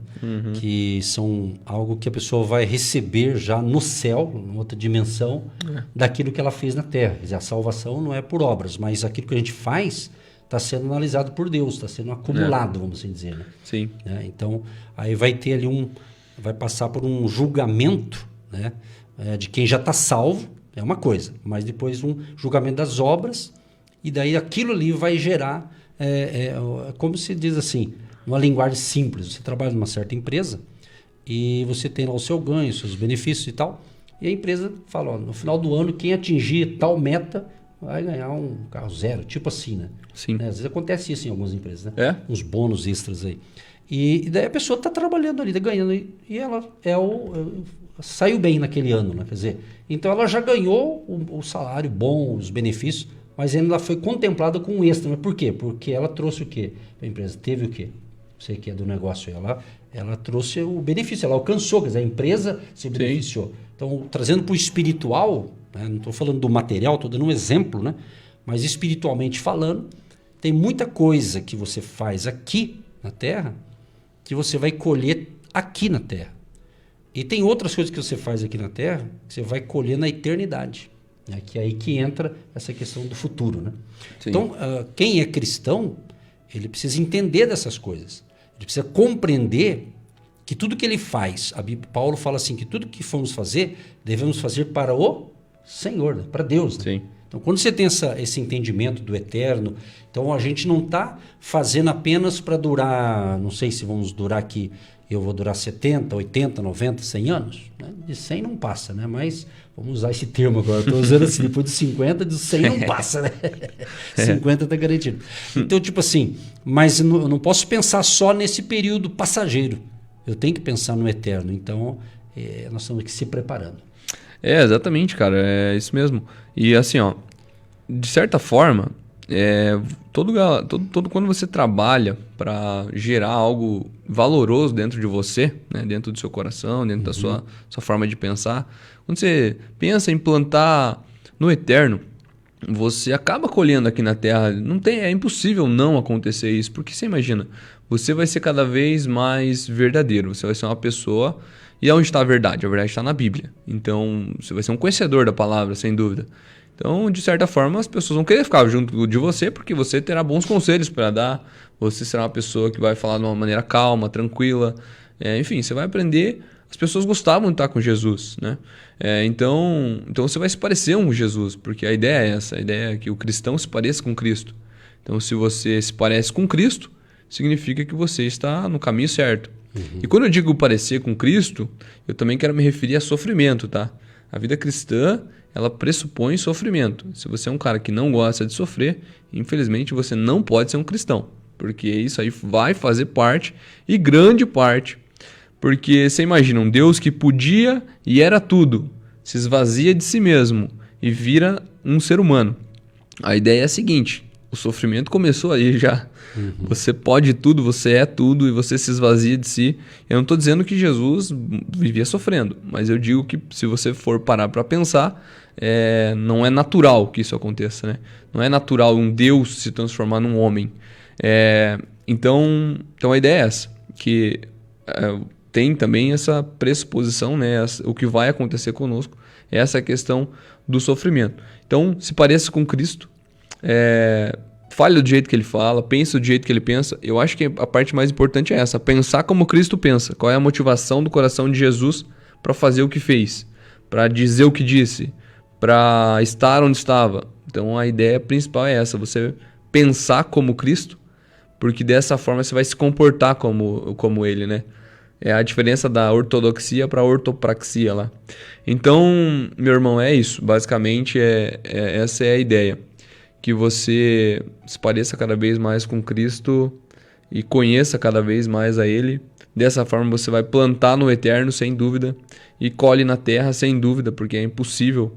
Que são algo que a pessoa vai receber já no céu, em outra dimensão, daquilo que ela fez na terra. Quer dizer, a salvação não é por obras, mas aquilo que a gente faz está sendo analisado por Deus, está sendo acumulado, vamos assim dizer, né? Sim. Então, aí vai ter ali vai passar por um julgamento, né? De quem já está salvo, é uma coisa, mas depois um julgamento das obras, e daí aquilo ali vai gerar, como se diz assim, uma linguagem simples. Você trabalha numa certa empresa e você tem lá o seu ganho, os seus benefícios e tal, e a empresa fala, ó, no final do ano, quem atingir tal meta vai ganhar um carro zero, tipo assim, né? Sim. Às vezes acontece isso em algumas empresas, né? É? Uns bônus extras aí. E daí a pessoa está trabalhando ali, tá ganhando, e ela saiu bem naquele ano, né? Quer dizer, então ela já ganhou o salário bom, os benefícios, mas ainda foi contemplada com um extra. Mas por quê? Porque ela trouxe o quê? A empresa teve o quê? Você que é do negócio, ela trouxe o benefício, ela alcançou, quer dizer, a empresa se beneficiou. Então, trazendo para o espiritual, né? Não estou falando do material, estou dando um exemplo, né? Mas espiritualmente falando, tem muita coisa que você faz aqui na Terra que você vai colher aqui na Terra. E tem outras coisas que você faz aqui na Terra que você vai colher na eternidade. Né? Que é aí que entra essa questão do futuro. Né? Então, quem é cristão, ele precisa entender dessas coisas. Ele precisa compreender que tudo que ele faz, Paulo fala assim, que tudo que formos fazer, devemos fazer para o Senhor, né? Para Deus. Né? Sim. Então, quando você tem esse entendimento do eterno, então a gente não está fazendo apenas para durar, não sei se vamos durar aqui, eu vou durar 70, 80, 90, 100 anos. Né? De 100 não passa, né? Mas vamos usar esse termo agora. Estou usando assim, depois de 50, de 100 não passa, né? 50 está garantido. Então, tipo assim, mas eu não posso pensar só nesse período passageiro. Eu tenho que pensar no eterno. Então, nós estamos aqui se preparando. Exatamente, cara. É isso mesmo. E assim, ó, de certa forma, quando você trabalha para gerar algo valoroso dentro de você, né, dentro do seu coração, dentro da sua forma de pensar, quando você pensa em plantar no eterno, você acaba colhendo aqui na Terra. É impossível não acontecer isso, porque você imagina, você vai ser cada vez mais verdadeiro, você vai ser uma pessoa. E onde está a verdade? A verdade está na Bíblia. Então, você vai ser um conhecedor da palavra, sem dúvida. Então, de certa forma, as pessoas vão querer ficar junto de você, porque você terá bons conselhos para dar. Você será uma pessoa que vai falar de uma maneira calma, tranquila. Enfim, você vai aprender. As pessoas gostavam de estar com Jesus, né? Então você vai se parecer um Jesus, porque a ideia é essa. A ideia é que o cristão se pareça com Cristo. Então, se você se parece com Cristo, significa que você está no caminho certo. E quando eu digo parecer com Cristo, eu também quero me referir a sofrimento, tá? A vida cristã, ela pressupõe sofrimento. Se você é um cara que não gosta de sofrer, infelizmente você não pode ser um cristão, porque isso aí vai fazer parte, e grande parte, porque você imagina um Deus que podia e era tudo, se esvazia de si mesmo e vira um ser humano. A ideia é a seguinte: o sofrimento começou aí já. Você pode tudo, você é tudo e você se esvazia de si. Eu não estou dizendo que Jesus vivia sofrendo, mas eu digo que se você for parar para pensar, não é natural que isso aconteça, né? Não é natural um Deus se transformar num homem. Então a ideia é essa, que tem também essa pressuposição, né? O que vai acontecer conosco, essa questão do sofrimento. Então, se pareça com Cristo, fale do jeito que ele fala, pense do jeito que ele pensa. Eu acho que a parte mais importante é essa, pensar como Cristo pensa. Qual é a motivação do coração de Jesus para fazer o que fez, para dizer o que disse, para estar onde estava. Então a ideia principal é essa, você pensar como Cristo, porque dessa forma você vai se comportar como ele, né? É a diferença da ortodoxia para a ortopraxia lá. Então, meu irmão, é isso. Basicamente, essa é a ideia. Que você se pareça cada vez mais com Cristo e conheça cada vez mais a Ele. Dessa forma você vai plantar no eterno, sem dúvida, e colhe na terra, sem dúvida, porque é impossível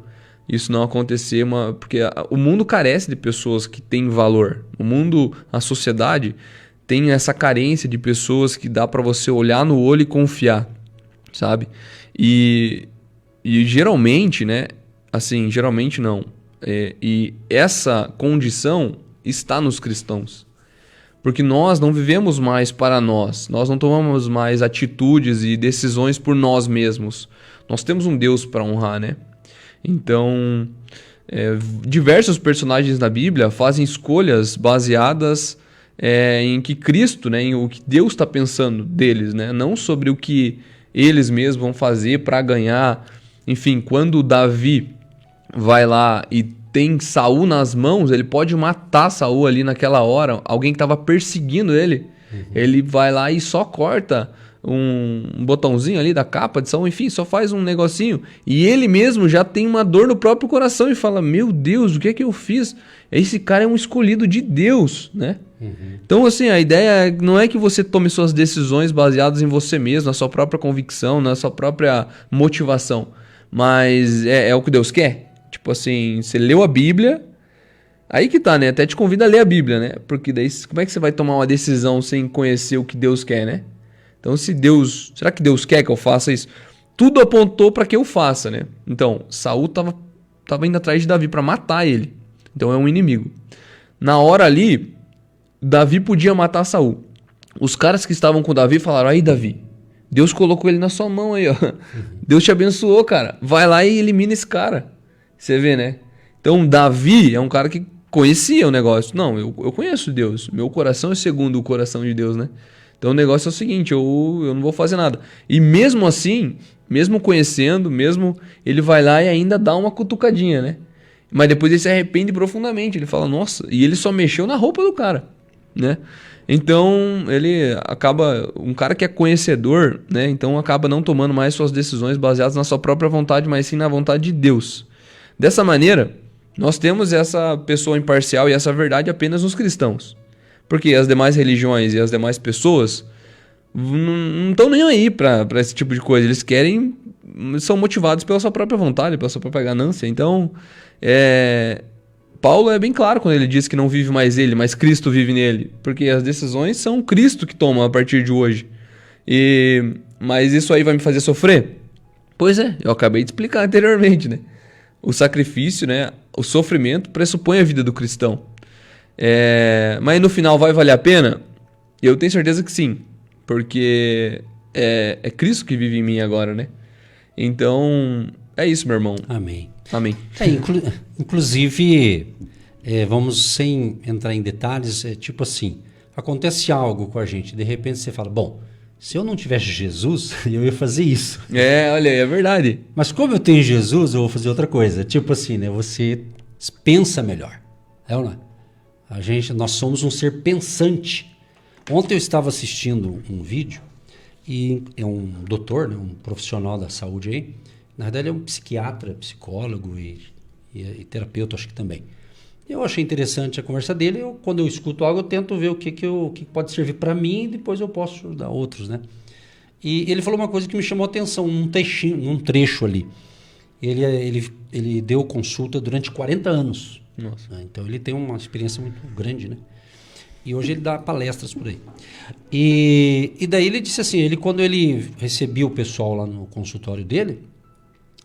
isso não acontecer, porque o mundo carece de pessoas que têm valor. O mundo, a sociedade, tem essa carência de pessoas que dá para você olhar no olho e confiar, sabe? E geralmente, né? Assim, geralmente não. E essa condição está nos cristãos, porque nós não vivemos mais para nós não tomamos mais atitudes e decisões por nós mesmos, nós temos um Deus para honrar, né? Então, diversos personagens da Bíblia fazem escolhas baseadas em que Cristo, né, em o que Deus está pensando deles, né? Não sobre o que eles mesmos vão fazer para ganhar. Enfim, quando Davi vai lá e tem Saul nas mãos, ele pode matar Saul ali naquela hora, alguém que estava perseguindo ele, ele vai lá e só corta um botãozinho ali da capa de Saul, enfim, só faz um negocinho, e ele mesmo já tem uma dor no próprio coração e fala, meu Deus, o que é que eu fiz? Esse cara é um escolhido de Deus, né? Então, assim, a ideia não é que você tome suas decisões baseadas em você mesmo, na sua própria convicção, na sua própria motivação, mas é o que Deus quer. Tipo assim, você leu a Bíblia, aí que tá, né? Até te convido a ler a Bíblia, né? Porque daí, como é que você vai tomar uma decisão sem conhecer o que Deus quer, né? Então, será que Deus quer que eu faça isso? Tudo apontou para que eu faça, né? Então, Saul tava indo atrás de Davi para matar ele. Então, é um inimigo. Na hora ali, Davi podia matar Saul. Os caras que estavam com Davi falaram, aí Davi, Deus colocou ele na sua mão aí, ó. Deus te abençoou, cara. Vai lá e elimina esse cara. Você vê, né? Então, Davi é um cara que conhecia o negócio. Não, eu conheço Deus. Meu coração é segundo o coração de Deus, né? Então o negócio é o seguinte, eu não vou fazer nada. E mesmo assim, mesmo conhecendo, ele vai lá e ainda dá uma cutucadinha, né? Mas depois ele se arrepende profundamente. Ele fala, nossa, e ele só mexeu na roupa do cara, né? Então, ele acaba... Um cara que é conhecedor, né? Então, acaba não tomando mais suas decisões baseadas na sua própria vontade, mas sim na vontade de Deus. Dessa maneira, nós temos essa pessoa imparcial e essa verdade apenas nos cristãos. Porque as demais religiões e as demais pessoas não estão nem aí para esse tipo de coisa. Eles querem... São motivados pela sua própria vontade, pela sua própria ganância. Então, Paulo é bem claro quando ele diz que não vive mais ele, mas Cristo vive nele. Porque as decisões são Cristo que toma a partir de hoje. Mas isso aí vai me fazer sofrer? Pois é, eu acabei de explicar anteriormente, né? O sacrifício, né? O sofrimento pressupõe a vida do cristão. Mas no final vai valer a pena? Eu tenho certeza que sim. Porque é Cristo que vive em mim agora, né? Então, é isso, meu irmão. Amém. Amém. Inclusive, vamos sem entrar em detalhes, tipo assim, acontece algo com a gente, de repente você fala, bom, se eu não tivesse Jesus, eu ia fazer isso. Olha aí, é verdade. Mas como eu tenho Jesus, eu vou fazer outra coisa. Tipo assim, né? Você pensa melhor. Ou não? Nós somos um ser pensante. Ontem eu estava assistindo um vídeo e é um doutor, né, um profissional da saúde aí. Na verdade, ele é um psiquiatra, psicólogo e terapeuta, acho que também. Eu achei interessante a conversa dele. Quando eu escuto algo, eu tento ver o que pode servir para mim e depois eu posso ajudar outros, né? E ele falou uma coisa que me chamou a atenção, num trecho ali. Ele deu consulta durante 40 anos. Nossa. Então, ele tem uma experiência muito grande, né? E hoje ele dá palestras por aí. E daí ele disse assim, quando ele recebia o pessoal lá no consultório dele,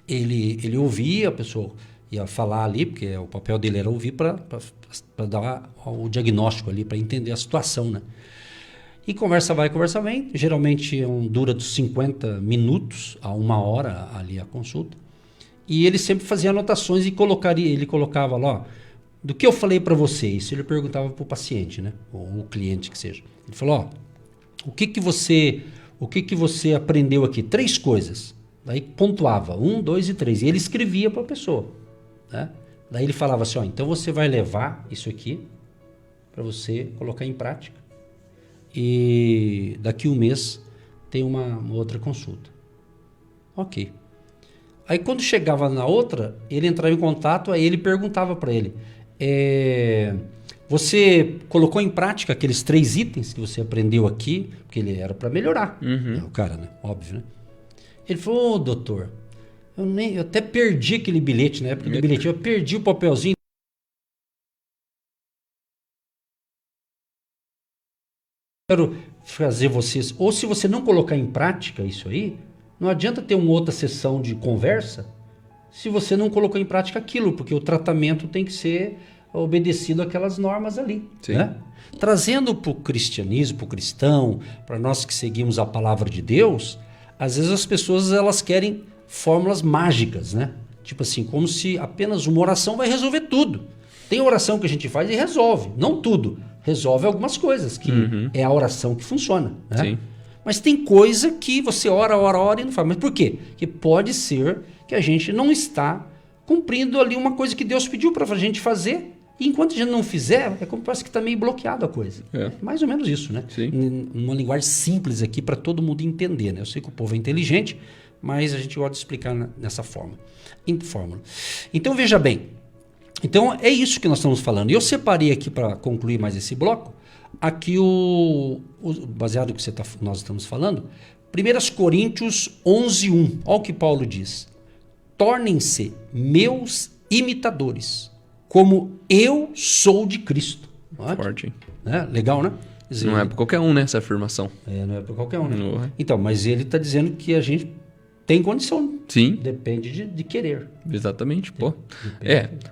ele ouvia, a pessoa ia falar ali, porque o papel dele era ouvir para dar o diagnóstico ali, para entender a situação, né? E conversa vai, conversa vem. Geralmente dura dos 50 minutos a 1 hora ali a consulta. E ele sempre fazia anotações e ele colocava lá, ó, do que eu falei para você, isso ele perguntava para o paciente, né? Ou o cliente que seja. Ele falou, ó, o que você aprendeu aqui? 3 coisas. Daí pontuava, 1, 2 e 3. E ele escrevia para a pessoa, né? Daí ele falava assim, ó, então você vai levar isso aqui para você colocar em prática. E daqui 1 mês tem uma outra consulta. Ok. Aí quando chegava na outra, ele entrava em contato, aí ele perguntava para ele, você colocou em prática aqueles 3 itens que você aprendeu aqui? Porque ele era para melhorar, o cara, né? Óbvio, né? Ele falou, doutor, eu até perdi aquele bilhete, na época do bilhete, eu perdi o papelzinho. Quero fazer vocês, ou se você não colocar em prática isso aí, não adianta ter uma outra sessão de conversa se você não colocou em prática aquilo, porque o tratamento tem que ser obedecido àquelas normas ali. Sim. Né? Trazendo para o cristianismo, para o cristão, para nós que seguimos a palavra de Deus, às vezes as pessoas elas querem fórmulas mágicas, né? Tipo assim, como se apenas uma oração vai resolver tudo. Tem oração que a gente faz e resolve, não tudo. Resolve algumas coisas, que é a oração que funciona. Né? Sim. Mas tem coisa que você ora e não faz. Mas por quê? Porque pode ser que a gente não está cumprindo ali uma coisa que Deus pediu para a gente fazer. E enquanto a gente não fizer, é como parece que está meio bloqueado a coisa. É mais ou menos isso, né? Sim. Uma linguagem simples aqui para todo mundo entender. Né? Eu sei que o povo é inteligente, mas a gente gosta de explicar nessa fórmula. Então, veja bem. Então, é isso que nós estamos falando. E eu separei aqui, para concluir mais esse bloco, aqui baseado no que nós estamos falando, 1 Coríntios 11:1. Olha o que Paulo diz. Tornem-se meus imitadores, como eu sou de Cristo. Forte. Legal, né? Dizer, não é para qualquer um, né, essa afirmação. Não é para qualquer um, né? Então, mas ele está dizendo que a gente tem condição. Sim. Depende de querer. Exatamente, pô.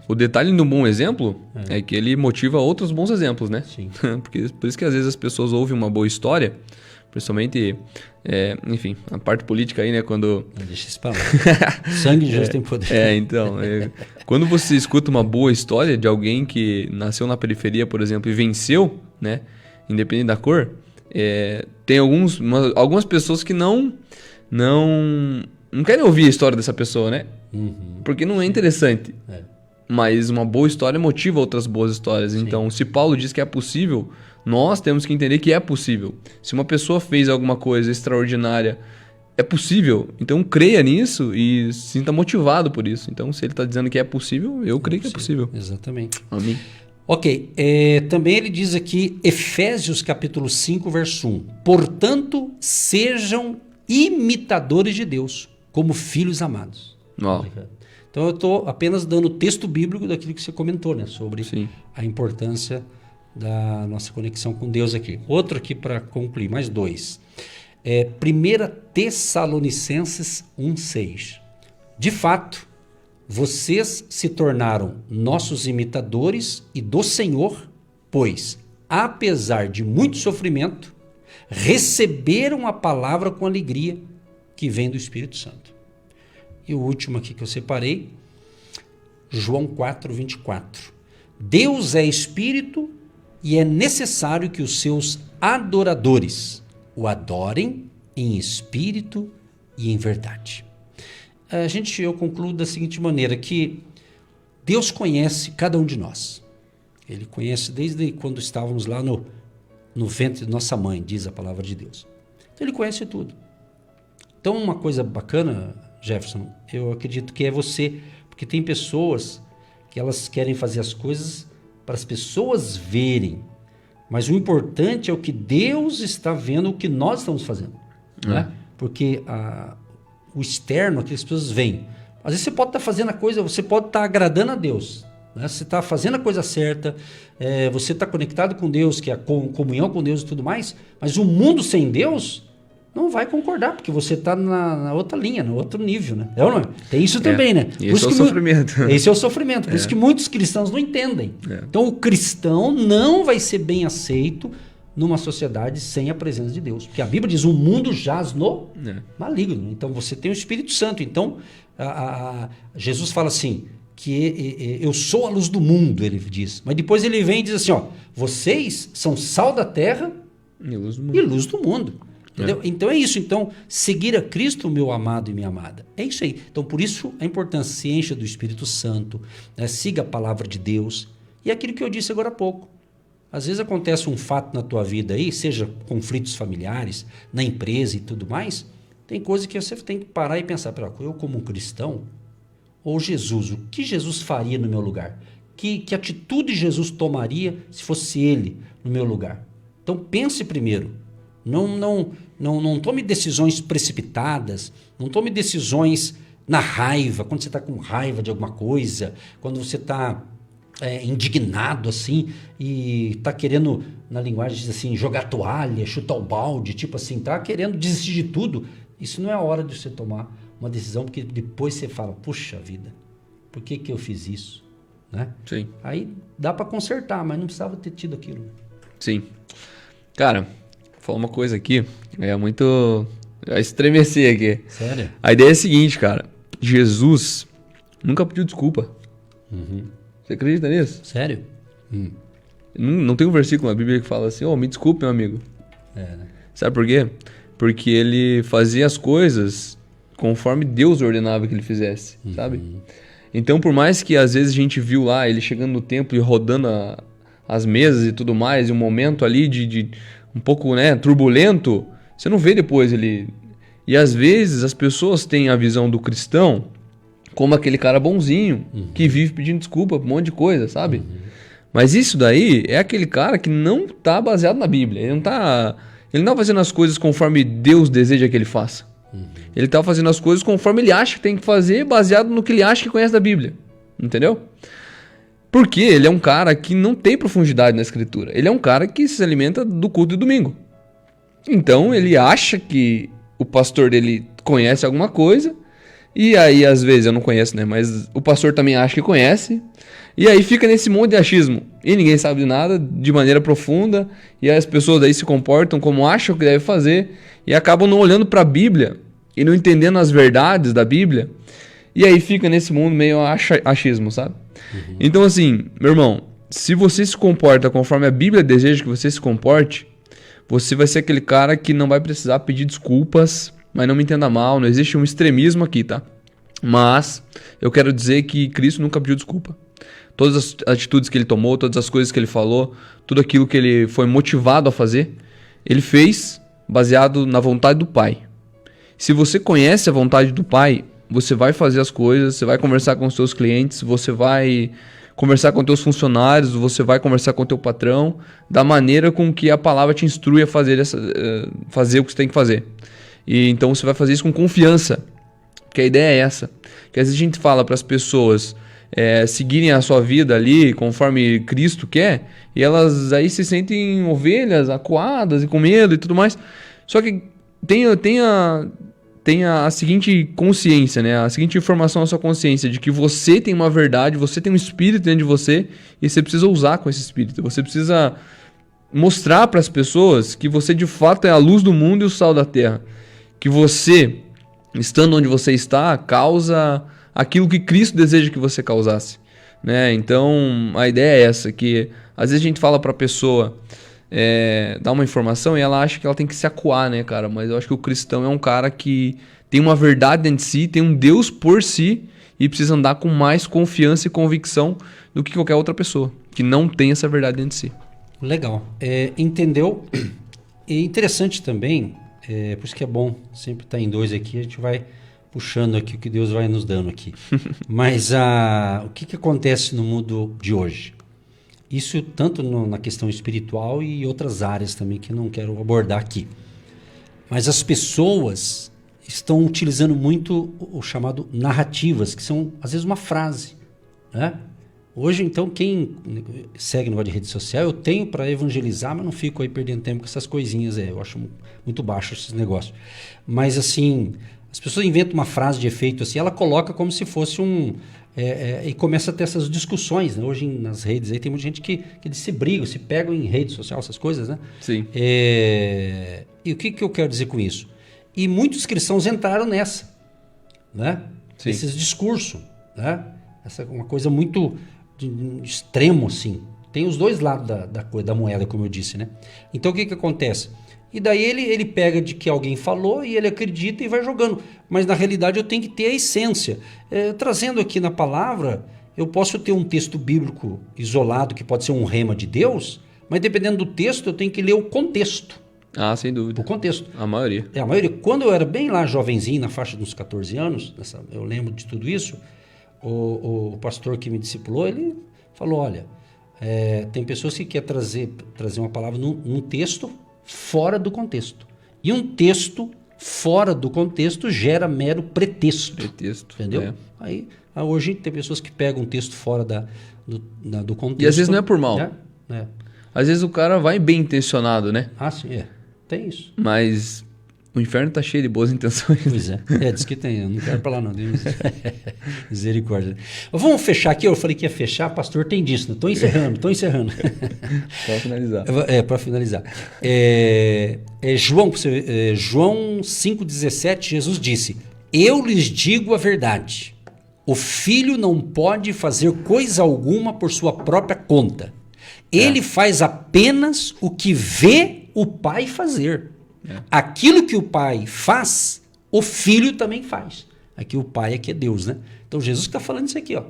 O detalhe do bom exemplo é que ele motiva outros bons exemplos, né? Sim. Por isso que às vezes as pessoas ouvem uma boa história, principalmente, enfim, a parte política aí, né? Quando... Deixa isso pra lá. Sangue de Jesus tem poder. Então, quando você escuta uma boa história de alguém que nasceu na periferia, por exemplo, e venceu, né? Independente da cor, tem algumas pessoas que não querem ouvir a história dessa pessoa, né? Porque não é interessante. Mas uma boa história motiva outras boas histórias. Sim. Então, se Paulo diz que é possível, nós temos que entender que é possível. Se uma pessoa fez alguma coisa extraordinária, é possível. Então, creia nisso e se sinta motivado por isso. Então, se ele está dizendo que é possível, eu creio que é possível. Exatamente. Amém. Ok. Também ele diz aqui, Efésios capítulo 5, verso 1. Portanto, sejam imitadores de Deus, como filhos amados. Oh. Então eu estou apenas dando o texto bíblico daquilo que você comentou, né? Sobre Sim. a importância da nossa conexão com Deus aqui. Outro aqui para concluir, mais 2. 1 Tessalonicenses 1,6. De fato, vocês se tornaram nossos imitadores e do Senhor, pois, apesar de muito sofrimento, receberam a palavra com alegria que vem do Espírito Santo. E o último aqui que eu separei, João 4:24. Deus é Espírito e é necessário que os seus adoradores o adorem em espírito e em verdade. Eu concluo da seguinte maneira, que Deus conhece cada um de nós. Ele conhece desde quando estávamos lá no ventre de nossa mãe, diz a palavra de Deus. Então ele conhece tudo. Então uma coisa bacana, Jefferson, eu acredito que é você, porque tem pessoas que elas querem fazer as coisas para as pessoas verem, mas o importante é o que Deus está vendo, o que nós estamos fazendo, né? Porque o externo, aquelas pessoas veem. Às vezes você pode estar fazendo a coisa, você pode estar agradando a Deus, né? Você está fazendo a coisa certa, você está conectado com Deus, que é a comunhão com Deus e tudo mais, mas o mundo sem Deus não vai concordar, porque você está na outra linha, no outro nível, né? É ou não é? Tem isso também, né? Esse é o sofrimento. Esse é o sofrimento. Por isso que muitos cristãos não entendem. Então, o cristão não vai ser bem aceito numa sociedade sem a presença de Deus. Porque a Bíblia diz, o mundo jaz no maligno. Então, você tem o Espírito Santo. Então, Jesus fala assim, que eu sou a luz do mundo, ele diz. Mas depois ele vem e diz assim, vocês são sal da terra e luz do mundo. Entendeu? Então é isso. Então, seguir a Cristo, meu amado e minha amada. É isso aí. Então, por isso, a importância, se encha do Espírito Santo, né? Siga a palavra de Deus. E aquilo que eu disse agora há pouco. Às vezes acontece um fato na tua vida aí, seja conflitos familiares, na empresa e tudo mais, tem coisa que você tem que parar e pensar, eu como um cristão, ou Jesus, o que Jesus faria no meu lugar? Que atitude Jesus tomaria se fosse ele no meu lugar? Então, pense primeiro. Não tome decisões precipitadas, não tome decisões na raiva, quando você está com raiva de alguma coisa, quando você está indignado assim e está querendo, na linguagem assim, jogar toalha, chutar o balde, tipo assim, está querendo desistir de tudo. Isso não é a hora de você tomar uma decisão, porque depois você fala, puxa vida, por que eu fiz isso? Né? Sim. Aí dá para consertar, mas não precisava ter tido aquilo. Sim. Cara, vou falar uma coisa aqui, vai estremecer aqui. Sério? A ideia é a seguinte, cara. Jesus nunca pediu desculpa. Você acredita nisso? Sério? Não tem um versículo na Bíblia que fala assim, me desculpe, meu amigo. Né? Sabe por quê? Porque ele fazia as coisas conforme Deus ordenava que ele fizesse, sabe? Então, por mais que às vezes a gente viu lá ele chegando no templo e rodando as mesas e tudo mais, e um momento ali de um pouco, né, turbulento, você não vê depois ele... E às vezes as pessoas têm a visão do cristão como aquele cara bonzinho, que vive pedindo desculpa por um monte de coisa, sabe? Mas isso daí é aquele cara que não está baseado na Bíblia. Ele não tá fazendo as coisas conforme Deus deseja que ele faça. Ele está fazendo as coisas conforme ele acha que tem que fazer, baseado no que ele acha que conhece da Bíblia. Entendeu? Porque ele é um cara que não tem profundidade na escritura. Ele é um cara que se alimenta do culto de domingo. Então ele acha que o pastor dele conhece alguma coisa. E aí às vezes, eu não conheço, né? Mas o pastor também acha que conhece. E aí fica nesse monte de achismo. E ninguém sabe de nada, de maneira profunda. E aí as pessoas daí se comportam como acham que deve fazer. E acabam não olhando para a Bíblia. E não entendendo as verdades da Bíblia. E aí fica nesse mundo meio achismo, sabe? Então assim, meu irmão, se você se comporta conforme a Bíblia deseja que você se comporte, você vai ser aquele cara que não vai precisar pedir desculpas, mas não me entenda mal, não existe um extremismo aqui, tá? Mas eu quero dizer que Cristo nunca pediu desculpa. Todas as atitudes que ele tomou, todas as coisas que ele falou, tudo aquilo que ele foi motivado a fazer, ele fez baseado na vontade do Pai. Se você conhece a vontade do Pai, você vai fazer as coisas, você vai conversar com os seus clientes, você vai conversar com os teus funcionários, você vai conversar com o teu patrão, da maneira com que a palavra te instrui a fazer o que você tem que fazer. E então você vai fazer isso com confiança, porque a ideia é essa. Que às vezes a gente fala para as pessoas seguirem a sua vida ali conforme Cristo quer, e elas aí se sentem ovelhas, acuadas e com medo e tudo mais. Só que tenha a seguinte consciência, né? A seguinte informação na sua consciência de que você tem uma verdade, você tem um espírito dentro de você e você precisa usar com esse espírito. Você precisa mostrar para as pessoas que você de fato é a luz do mundo e o sal da terra. Que você, estando onde você está, causa aquilo que Cristo deseja que você causasse, né? Então, a ideia é essa, que às vezes a gente fala para a pessoa dar uma informação e ela acha que ela tem que se acuar, né, cara? Mas eu acho que o cristão é um cara que tem uma verdade dentro de si, tem um Deus por si e precisa andar com mais confiança e convicção do que qualquer outra pessoa que não tem essa verdade dentro de si. Legal. Entendeu? É interessante também, por isso que é bom sempre estar em dois aqui, a gente vai puxando aqui o que Deus vai nos dando aqui. Mas o que acontece no mundo de hoje? Isso tanto na questão espiritual e outras áreas também que eu não quero abordar aqui. Mas as pessoas estão utilizando muito o chamado narrativas, que são às vezes uma frase, né? Hoje, então, quem segue no de rede social, eu tenho para evangelizar, mas não fico aí perdendo tempo com essas coisinhas. Eu acho muito baixo esses negócios. Mas, assim, as pessoas inventam uma frase de efeito, assim, ela coloca como se fosse e começa a ter essas discussões, né? Hoje nas redes aí tem muita gente que se briga, se pegam em rede social, essas coisas, né? Sim. E o que eu quero dizer com isso? E muitos cristãos entraram nessa, né? Sim. Esses discursos, né? Essa é uma coisa muito extremo, assim. Tem os dois lados da moeda, como eu disse, né? Então o que acontece? E daí ele pega de que alguém falou e ele acredita e vai jogando. Mas na realidade eu tenho que ter a essência. Trazendo aqui na palavra, eu posso ter um texto bíblico isolado, que pode ser um rema de Deus, mas dependendo do texto eu tenho que ler o contexto. Ah, sem dúvida. O contexto. A maioria. A maioria. Quando eu era bem lá jovenzinho, na faixa dos 14 anos, eu lembro de tudo isso, o pastor que me discipulou, ele falou, olha, tem pessoas que querem trazer uma palavra num texto fora do contexto. E um texto fora do contexto gera mero pretexto. Entendeu? Aí, hoje tem pessoas que pegam um texto fora do contexto. E às vezes não é por mal. Às vezes o cara vai bem intencionado, né? Ah, sim, tem isso. Mas o inferno tá cheio de boas intenções. Pois diz que tem. Eu não quero pra lá não. Misericórdia. Vamos fechar aqui. Eu falei que ia fechar. Pastor, tem disso. Estou encerrando. Para finalizar. Para finalizar. João 5,17, Jesus disse, eu lhes digo a verdade. O filho não pode fazer coisa alguma por sua própria conta. Ele faz apenas o que vê o pai fazer. Aquilo que o pai faz, o filho também faz. Aqui o pai aqui é Deus, né? Então Jesus está falando isso aqui, ó.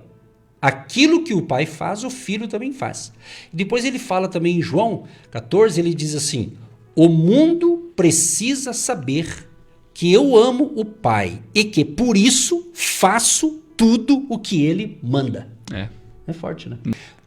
Aquilo que o pai faz, o filho também faz. E depois ele fala também em João 14, ele diz assim, o mundo precisa saber que eu amo o pai e que por isso faço tudo o que ele manda. É forte, né?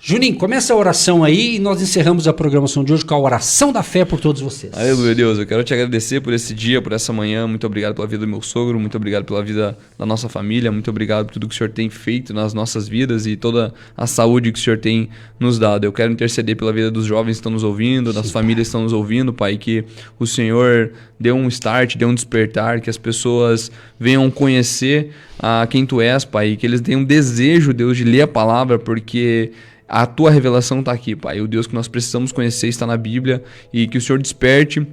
Juninho, começa a oração aí e nós encerramos a programação de hoje com a oração da fé por todos vocês. Aleluia, Deus. Eu quero te agradecer por esse dia, por essa manhã. Muito obrigado pela vida do meu sogro, muito obrigado pela vida da nossa família, muito obrigado por tudo que o Senhor tem feito nas nossas vidas e toda a saúde que o Senhor tem nos dado. Eu quero interceder pela vida dos jovens que estão nos ouvindo, das famílias que estão nos ouvindo, Pai, que o Senhor dê um start, dê um despertar, que as pessoas venham conhecer a quem Tu és, Pai, que eles tenham desejo, Deus, de ler a palavra, porque a Tua revelação está aqui, Pai. O Deus que nós precisamos conhecer está na Bíblia e que o Senhor desperte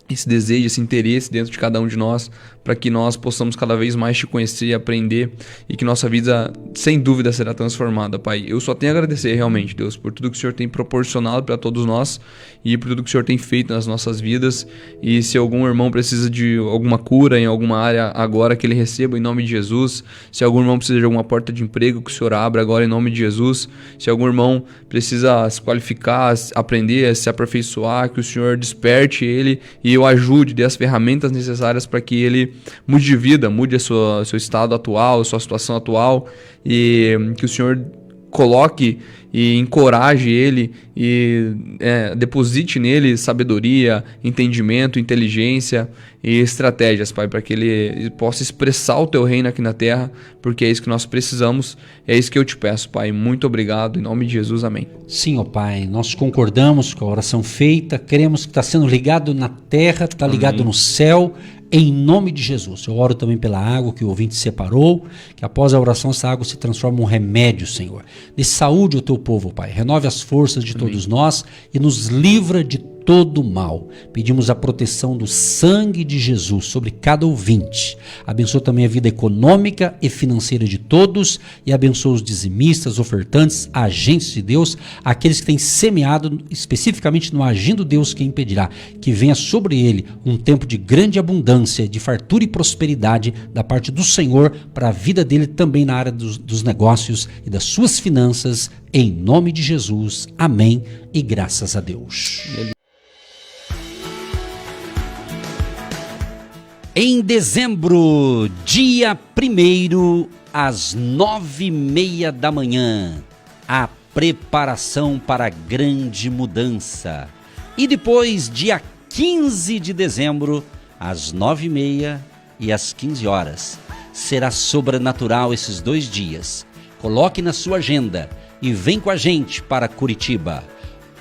esse desejo, esse interesse dentro de cada um de nós, para que nós possamos cada vez mais te conhecer e aprender, e que nossa vida, sem dúvida, será transformada, Pai. Eu só tenho a agradecer realmente, Deus, por tudo que o Senhor tem proporcionado para todos nós e por tudo que o Senhor tem feito nas nossas vidas. E se algum irmão precisa de alguma cura em alguma área agora, que ele receba em nome de Jesus. Se algum irmão precisa de alguma porta de emprego, que o Senhor abra agora em nome de Jesus. Se algum irmão precisa se qualificar, aprender, se aperfeiçoar, que o Senhor desperte ele e o ajude, dê as ferramentas necessárias para que ele mude de vida, mude seu estado atual, sua situação atual, e que o Senhor coloque e encoraje ele e deposite nele sabedoria, entendimento, inteligência e estratégias, Pai, para que ele possa expressar o Teu reino aqui na terra, porque é isso que nós precisamos, é isso que eu te peço, Pai. Muito obrigado, em nome de Jesus, amém. Sim, ó Pai, nós concordamos com a oração feita, queremos que está sendo ligado na terra, está ligado no céu, em nome de Jesus. Eu oro também pela água que o ouvinte separou, que após a oração essa água se transforme em um remédio, Senhor. Dê saúde ao Teu povo, Pai. Renove as forças de todos nós e nos livra de todo mal. Pedimos a proteção do sangue de Jesus sobre cada ouvinte. Abençoa também a vida econômica e financeira de todos e abençoa os dizimistas, ofertantes, agentes de Deus, aqueles que têm semeado especificamente no Agindo Deus Quem Impedirá. Que venha sobre ele um tempo de grande abundância, de fartura e prosperidade da parte do Senhor para a vida dele também na área dos negócios e das suas finanças, em nome de Jesus. Amém e graças a Deus. Em dezembro, dia 1º, às 9h30 da manhã, a preparação para a grande mudança. E depois, dia 15 de dezembro, às 9h30 e às 15 horas. Será sobrenatural esses 2 dias. Coloque na sua agenda e vem com a gente para Curitiba.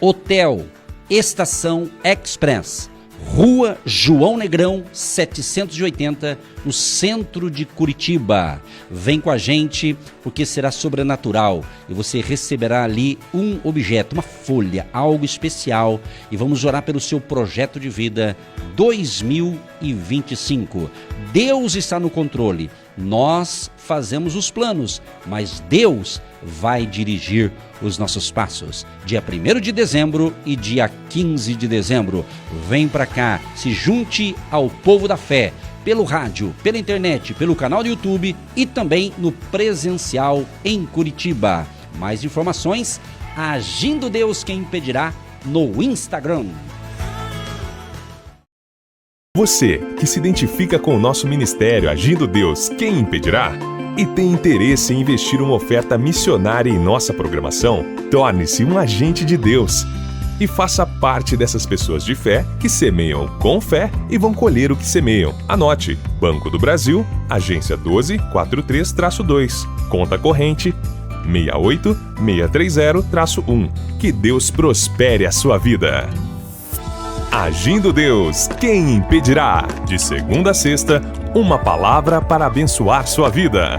Hotel Estação Express, Rua João Negrão 780, no centro de Curitiba. Vem com a gente porque será sobrenatural e você receberá ali um objeto, uma folha, algo especial, e vamos orar pelo seu projeto de vida 2025. Deus está no controle. Nós fazemos os planos, mas Deus vai dirigir os nossos passos. Dia 1º de dezembro e dia 15 de dezembro. Vem para cá, se junte ao povo da fé, pelo rádio, pela internet, pelo canal do YouTube e também no presencial em Curitiba. Mais informações, Agindo Deus Quem Impedirá, no Instagram. Você que se identifica com o nosso ministério Agindo Deus Quem Impedirá e tem interesse em investir uma oferta missionária em nossa programação, torne-se um agente de Deus e faça parte dessas pessoas de fé que semeiam com fé e vão colher o que semeiam. Anote: Banco do Brasil, agência 1243-2, conta corrente 68630-1. Que Deus prospere a sua vida. Agindo Deus, quem impedirá? De segunda a sexta, uma palavra para abençoar sua vida.